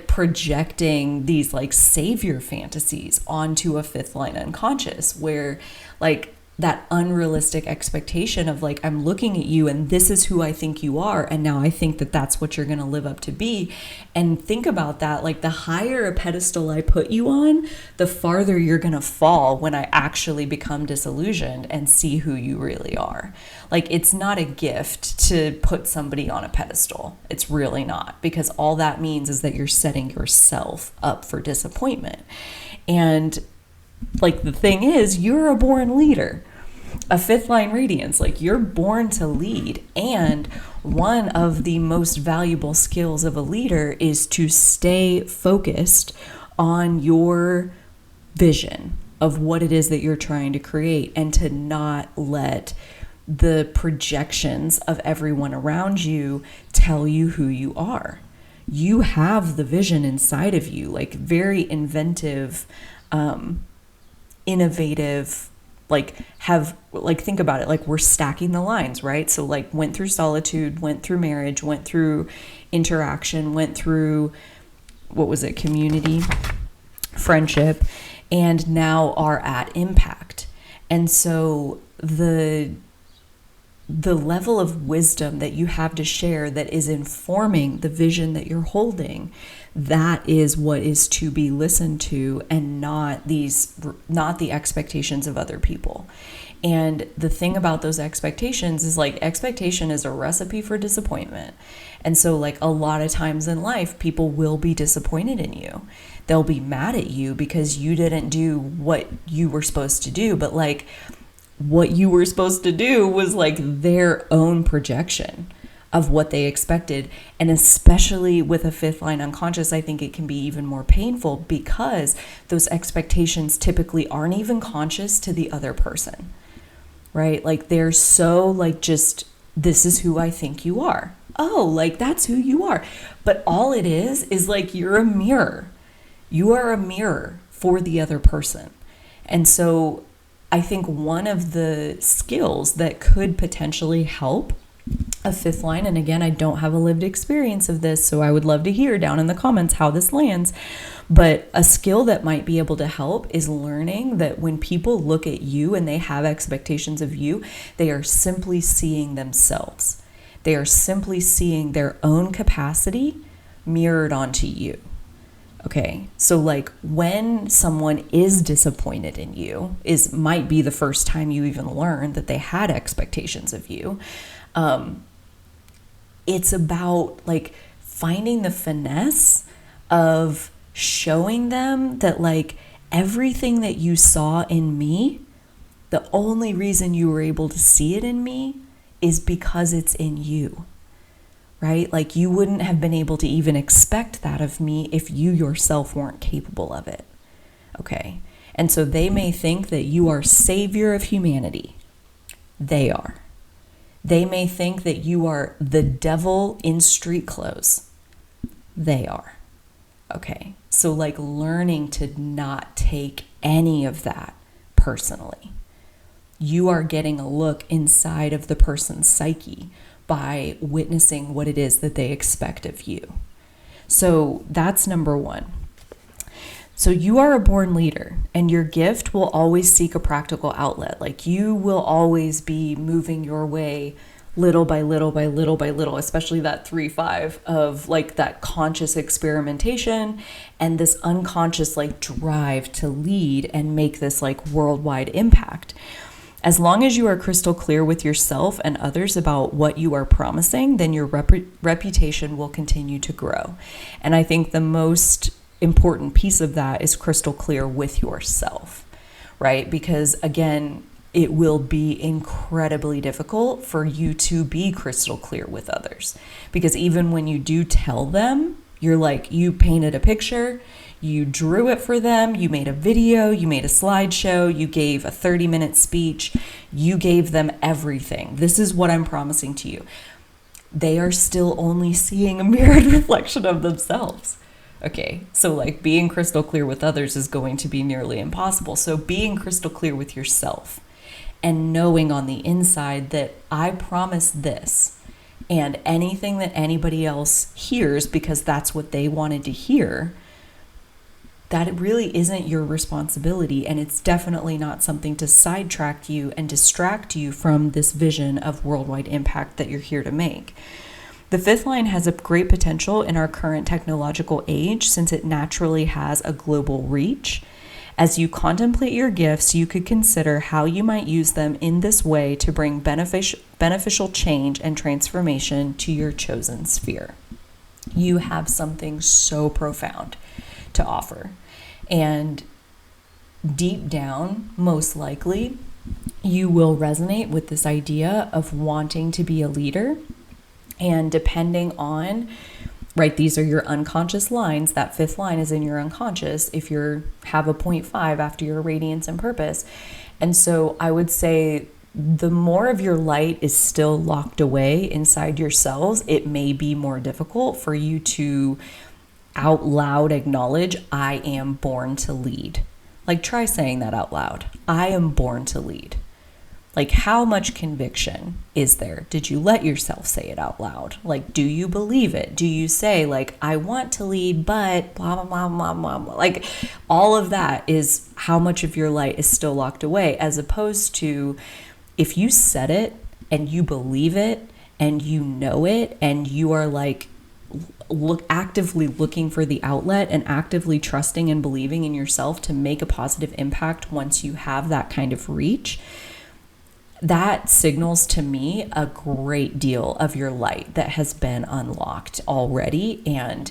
projecting these like savior fantasies onto a 5th line unconscious, where like that unrealistic expectation of like, I'm looking at you and this is who I think you are, and now I think that that's what you're going to live up to be. And think about that, like the higher a pedestal I put you on, the farther you're going to fall when I actually become disillusioned and see who you really are. Like, it's not a gift to put somebody on a pedestal. It's really not, because all that means is that you're setting yourself up for disappointment. And like the thing is, you're a born leader. A 5th line radiance, like you're born to lead. And one of the most valuable skills of a leader is to stay focused on your vision of what it is that you're trying to create, and to not let the projections of everyone around you tell you who you are. You have the vision inside of you, like very inventive, innovative, like have, like think about it, like we're stacking the lines, right? So like went through solitude, went through marriage, went through interaction, went through, what was it, community, friendship, and now are at impact. And so the the level of wisdom that you have to share that is informing the vision that you're holding, that is what is to be listened to, and not the expectations of other people. And the thing about those expectations is, like, expectation is a recipe for disappointment. And so, like, a lot of times in life, people will be disappointed in you. They'll be mad at you because you didn't do what you were supposed to do. But, like, what you were supposed to do was, like, their own projection of what they expected. And especially with a fifth line unconscious, I think it can be even more painful because those expectations typically aren't even conscious to the other person, right? Like, they're so, like, just, this is who I think you are. Oh, like, that's who you are. But all it is like, you're a mirror. You are a mirror for the other person. And so I think one of the skills that could potentially help a fifth line, and again, I don't have a lived experience of this, so I would love to hear down in the comments how this lands, but a skill that might be able to help is learning that when people look at you and they have expectations of you, they are simply seeing themselves. They are simply seeing their own capacity mirrored onto you. Okay, so, like, when someone is disappointed in you, might be the first time you even learn that they had expectations of you. It's about, like, finding the finesse of showing them that, like, everything that you saw in me, the only reason you were able to see it in me is because it's in you. Right? Like, you wouldn't have been able to even expect that of me if you yourself weren't capable of it. Okay. And so they may think that you are savior of humanity. They are. They may think that you are the devil in street clothes. They are. Okay. So, like, learning to not take any of that personally. You are getting a look inside of the person's psyche by witnessing what it is that they expect of you. So that's number one. So you are a born leader, and your gift will always seek a practical outlet. Like, you will always be moving your way little by little by little by little, especially that 3-5 of, like, that conscious experimentation and this unconscious, like, drive to lead and make this, like, worldwide impact. As long as you are crystal clear with yourself and others about what you are promising, then your reputation will continue to grow. And I think the most important piece of that is crystal clear with yourself, right? Because, again, it will be incredibly difficult for you to be crystal clear with others. Because even when you do tell them, you're like, you painted a picture, you drew it for them, you made a video, you made a slideshow, you gave a 30-minute speech, you gave them everything. This is what I'm promising to you. They are still only seeing a mirrored reflection of themselves. Okay, so, like, being crystal clear with others is going to be nearly impossible. So being crystal clear with yourself and knowing on the inside that I promise this, and anything that anybody else hears because that's what they wanted to hear, that it really isn't your responsibility, and it's definitely not something to sidetrack you and distract you from this vision of worldwide impact that you're here to make. The fifth line has a great potential in our current technological age since it naturally has a global reach. As you contemplate your gifts, you could consider how you might use them in this way to bring beneficial change and transformation to your chosen sphere. You have something so profound to offer. And deep down, most likely, you will resonate with this idea of wanting to be a leader. And depending on, right, these are your unconscious lines. That fifth line is in your unconscious if you have a 0.5 after your radiance and purpose. And so I would say the more of your light is still locked away inside your cells, it may be more difficult for you to out loud acknowledge, I am born to lead. Like, try saying that out loud. I am born to lead. Like, how much conviction is there? Did you let yourself say it out loud? Like, do you believe it? Do you say, like, I want to lead, but blah, blah, blah, blah, blah, blah. Like, all of that is how much of your light is still locked away, as opposed to if you said it and you believe it and you know it, and you are like actively looking for the outlet and actively trusting and believing in yourself to make a positive impact once you have that kind of reach, that signals to me a great deal of your light that has been unlocked already. And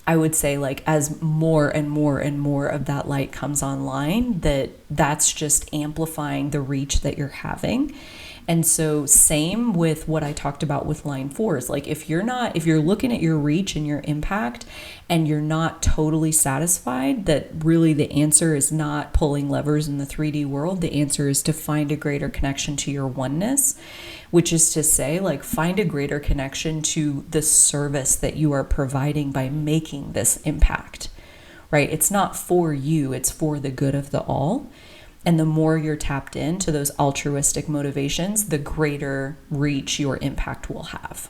I would say, like, as more and more and more of that light comes online, that's just amplifying the reach that you're having. And so same with what I talked about with line 4s. Like, if you're looking at your reach and your impact and you're not totally satisfied, that really the answer is not pulling levers in the 3D world. The answer is to find a greater connection to your oneness, which is to say, like, find a greater connection to the service that you are providing by making this impact, right? It's not for you, it's for the good of the all. And the more you're tapped into those altruistic motivations, the greater reach your impact will have.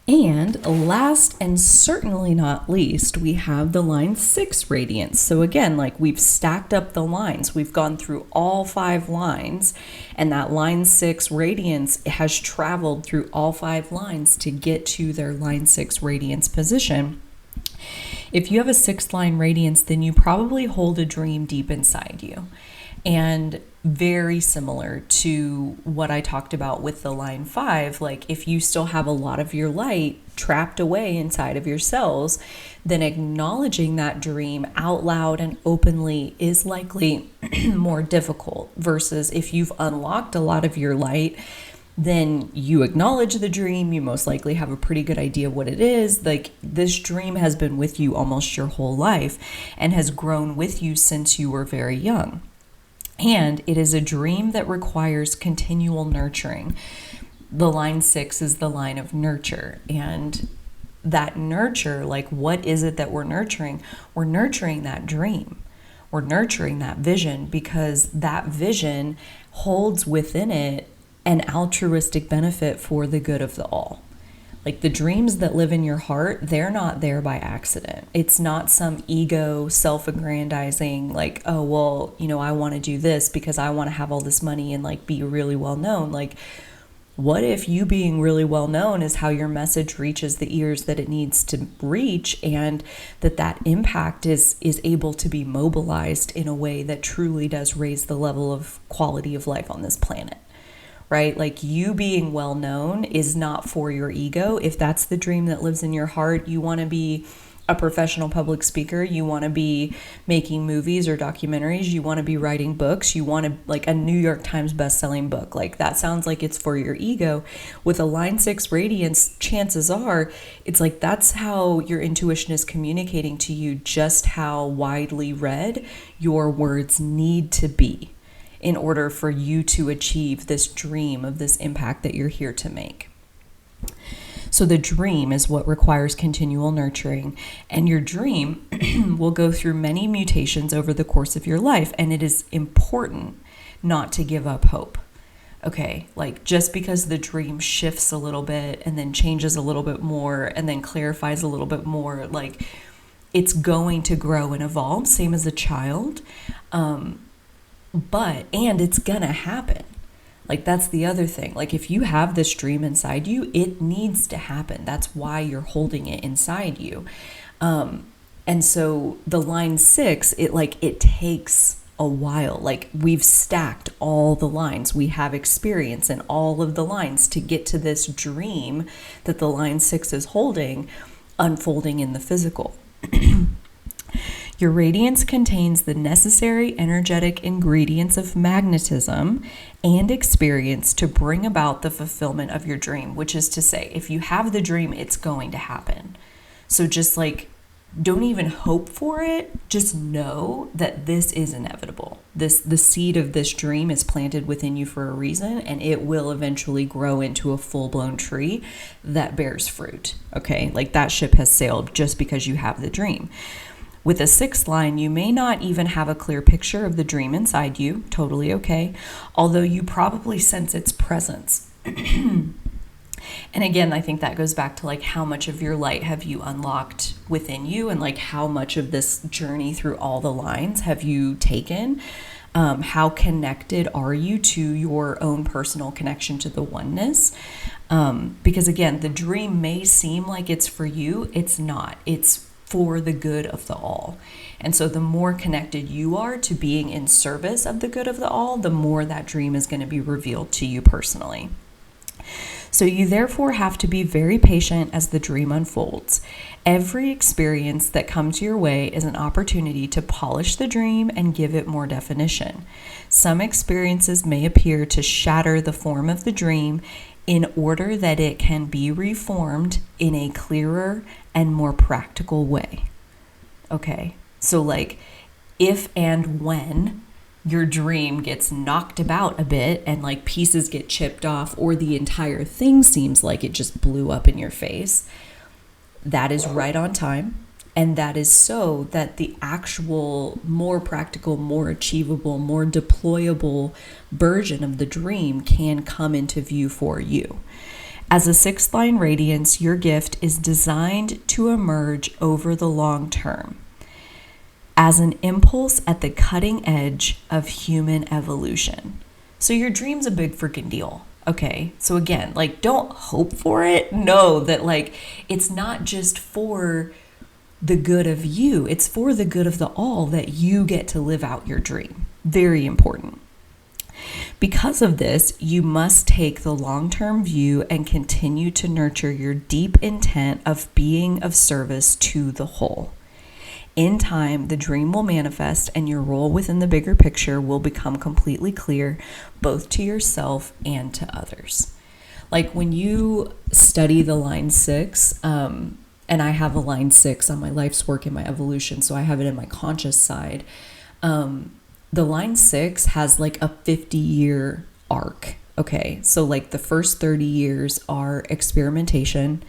And last and certainly not least, we have the line 6 radiance. So again, like, we've stacked up the lines. We've gone through all 5 lines, and that line 6 radiance has traveled through all 5 lines to get to their line 6 radiance position. If you have a 6th line radiance, then you probably hold a dream deep inside you. And very similar to what I talked about with the line 5, like, if you still have a lot of your light trapped away inside of your cells, then acknowledging that dream out loud and openly is likely more difficult, versus if you've unlocked a lot of your light, then you acknowledge the dream, you most likely have a pretty good idea what it is. Like, this dream has been with you almost your whole life and has grown with you since you were very young. And it is a dream that requires continual nurturing. The line 6 is the line of nurture. And that nurture, like, what is it that we're nurturing? We're nurturing that dream. We're nurturing that vision, because that vision holds within it an altruistic benefit for the good of the all. Like, the dreams that live in your heart, they're not there by accident. It's not some ego, self-aggrandizing, like, oh, well, I want to do this because I want to have all this money and, like, be really well known. Like, what if you being really well known is how your message reaches the ears that it needs to reach, and that impact is able to be mobilized in a way that truly does raise the level of quality of life on this planet? Right? Like, you being well known is not for your ego. If that's the dream that lives in your heart, you want to be a professional public speaker, you want to be making movies or documentaries, you want to be writing books, you want to, like, a New York Times best-selling book. Like, that sounds like it's for your ego. With a line 6 radiance, chances are it's like that's how your intuition is communicating to you just how widely read your words need to be in order for you to achieve this dream of this impact that you're here to make. So the dream is what requires continual nurturing, and your dream will go through many mutations over the course of your life, and it is important not to give up hope. Okay, like, just because the dream shifts a little bit and then changes a little bit more and then clarifies a little bit more, like, it's going to grow and evolve, same as a child. And it's gonna happen. Like, that's the other thing. Like, if you have this dream inside you, it needs to happen. That's why you're holding it inside you. And so the line 6, it takes a while. Like, we've stacked all the lines. We have experience in all of the lines to get to this dream that the line 6 is holding, unfolding in the physical. Your radiance contains the necessary energetic ingredients of magnetism and experience to bring about the fulfillment of your dream, which is to say, if you have the dream, it's going to happen. So just, like, don't even hope for it. Just know that this is inevitable. The seed of this dream is planted within you for a reason, and it will eventually grow into a full-blown tree that bears fruit. Okay, like, that ship has sailed just because you have the dream. With a 6th line, you may not even have a clear picture of the dream inside you, totally okay, although you probably sense its presence. And again, I think that goes back to, like, how much of your light have you unlocked within you, and, like, how much of this journey through all the lines have you taken. How connected are you to your own personal connection to the oneness? Because again, the dream may seem like it's for you. It's not. It's for the good of the all. And so the more connected you are to being in service of the good of the all, the more that dream is going to be revealed to you personally. So you therefore have to be very patient as the dream unfolds. Every experience that comes your way is an opportunity to polish the dream and give it more definition. Some experiences may appear to shatter the form of the dream in order that it can be reformed in a clearer and more practical way. Okay, so like if and when your dream gets knocked about a bit and like pieces get chipped off, or the entire thing seems like it just blew up in your face, that is right on time. And that is so that the actual more practical, more achievable, more deployable version of the dream can come into view for you. As a 6th line radiance, your gift is designed to emerge over the long term as an impulse at the cutting edge of human evolution. So your dream's a big freaking deal. Okay, so again, like, don't hope for it. Know that like it's not just for the good of you, it's for the good of the all that you get to live out your dream. Very important. Because of this, you must take the long-term view and continue to nurture your deep intent of being of service to the whole. In time, the dream will manifest and your role within the bigger picture will become completely clear, both to yourself and to others. Like when you study the line 6, and I have a line 6 on my life's work and my evolution, so I have it in my conscious side. The line 6 has like a 50-year arc. Okay, so like the first 30 years are experimentation.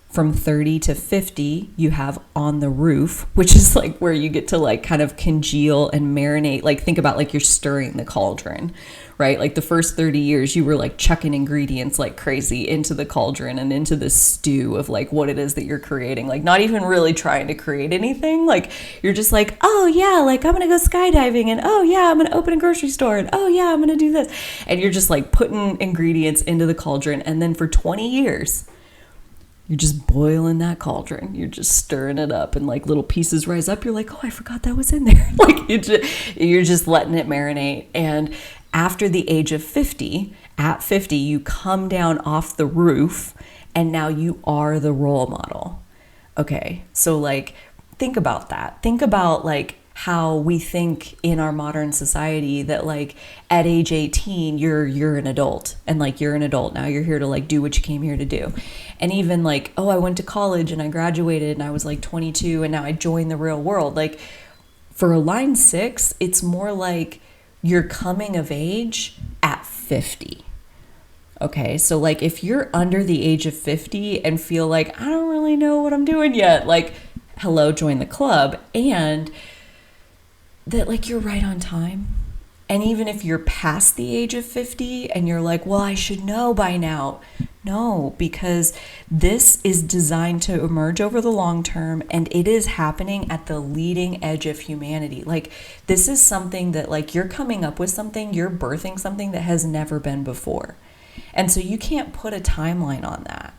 From 30 to 50, you have on the roof, which is like where you get to like kind of congeal and marinate. Like think about like you're stirring the cauldron, right? Like the first 30 years, you were like chucking ingredients like crazy into the cauldron and into the stew of like what it is that you're creating. Like not even really trying to create anything. Like you're just like, oh yeah, like I'm going to go skydiving, and oh yeah, I'm going to open a grocery store, and oh yeah, I'm going to do this. And you're just like putting ingredients into the cauldron. And then for 20 years, you're just boiling that cauldron. You're just stirring it up, and like little pieces rise up. You're like, oh, I forgot that was in there. Like you're just letting it marinate. And after the age of 50, at 50, you come down off the roof and now you are the role model. Okay. So like, think about that. Think about like how we think in our modern society that like at age 18 you're an adult, and like you're an adult now, you're here to like do what you came here to do. And even like, oh, I went to college and I graduated and I was like 22 and now I joined the real world. Like for a line 6, it's more like you're coming of age at 50. Okay, so like if you're under the age of 50 and feel like I don't really know what I'm doing yet, like hello, join the club. And that like you're right on time. And even if you're past the age of 50 and you're like, well, I should know by now. No, because this is designed to emerge over the long term, and it is happening at the leading edge of humanity. Like this is something that like you're coming up with something, you're birthing something that has never been before. And so you can't put a timeline on that.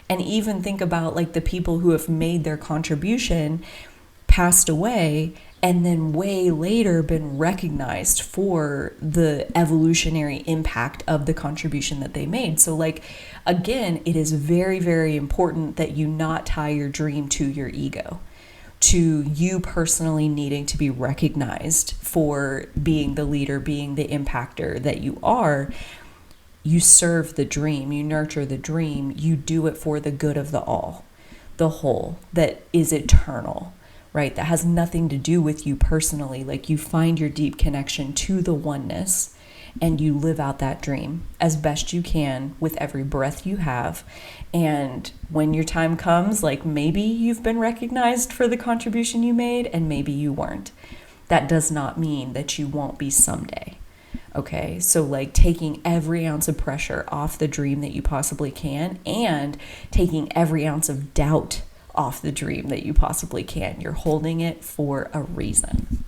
And even think about like the people who have made their contribution, passed away, and then way later been recognized for the evolutionary impact of the contribution that they made. So like, again, it is very, very important that you not tie your dream to your ego, to you personally needing to be recognized for being the leader, being the impactor that you are. You serve the dream, you nurture the dream, you do it for the good of the all, the whole, that is eternal. Right? That has nothing to do with you personally. Like you find your deep connection to the oneness and you live out that dream as best you can with every breath you have. And when your time comes, like maybe you've been recognized for the contribution you made and maybe you weren't. That does not mean that you won't be someday. Okay, so like taking every ounce of pressure off the dream that you possibly can, and taking every ounce of doubt off the dream that you possibly can. You're holding it for a reason.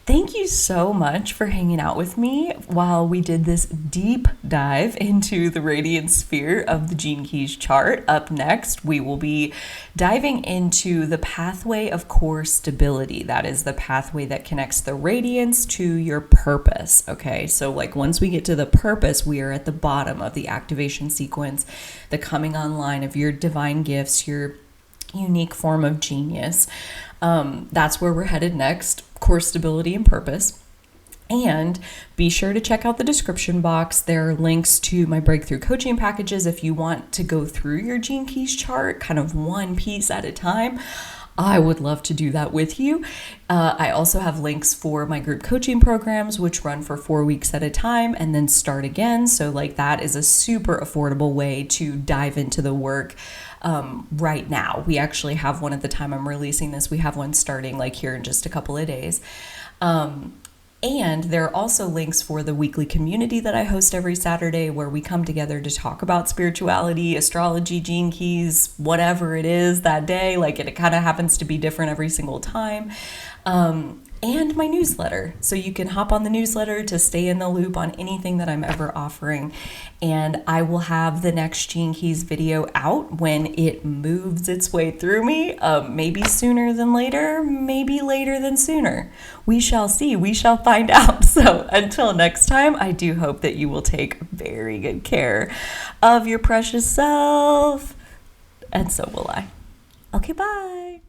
Thank you so much for hanging out with me while we did this deep dive into the Radiance sphere of the Gene Keys chart. Up next, we will be diving into the pathway of core stability. That is the pathway that connects the radiance to your purpose. Okay, so like once we get to the purpose, we are at the bottom of the activation sequence, the coming online of your divine gifts, your unique form of genius. That's where we're headed next, core stability and purpose. And be sure to check out the description box. There are links to my breakthrough coaching packages if you want to go through your Gene Keys chart kind of one piece at a time. I would love to do that with you. I also have links for my group coaching programs, which run for 4 weeks at a time and then start again. So like that is a super affordable way to dive into the work right now. We actually have one at the time I'm releasing this. We have one starting like here in just a couple of days. And there are also links for the weekly community that I host every Saturday where we come together to talk about spirituality, astrology, Gene Keys, whatever it is that day. Like it kind of happens to be different every single time. And my newsletter. So you can hop on the newsletter to stay in the loop on anything that I'm ever offering. And I will have the next Gene Keys video out when it moves its way through me. Maybe sooner than later, maybe later than sooner. We shall see. We shall find out. So until next time, I do hope that you will take very good care of your precious self. And so will I. Okay, bye.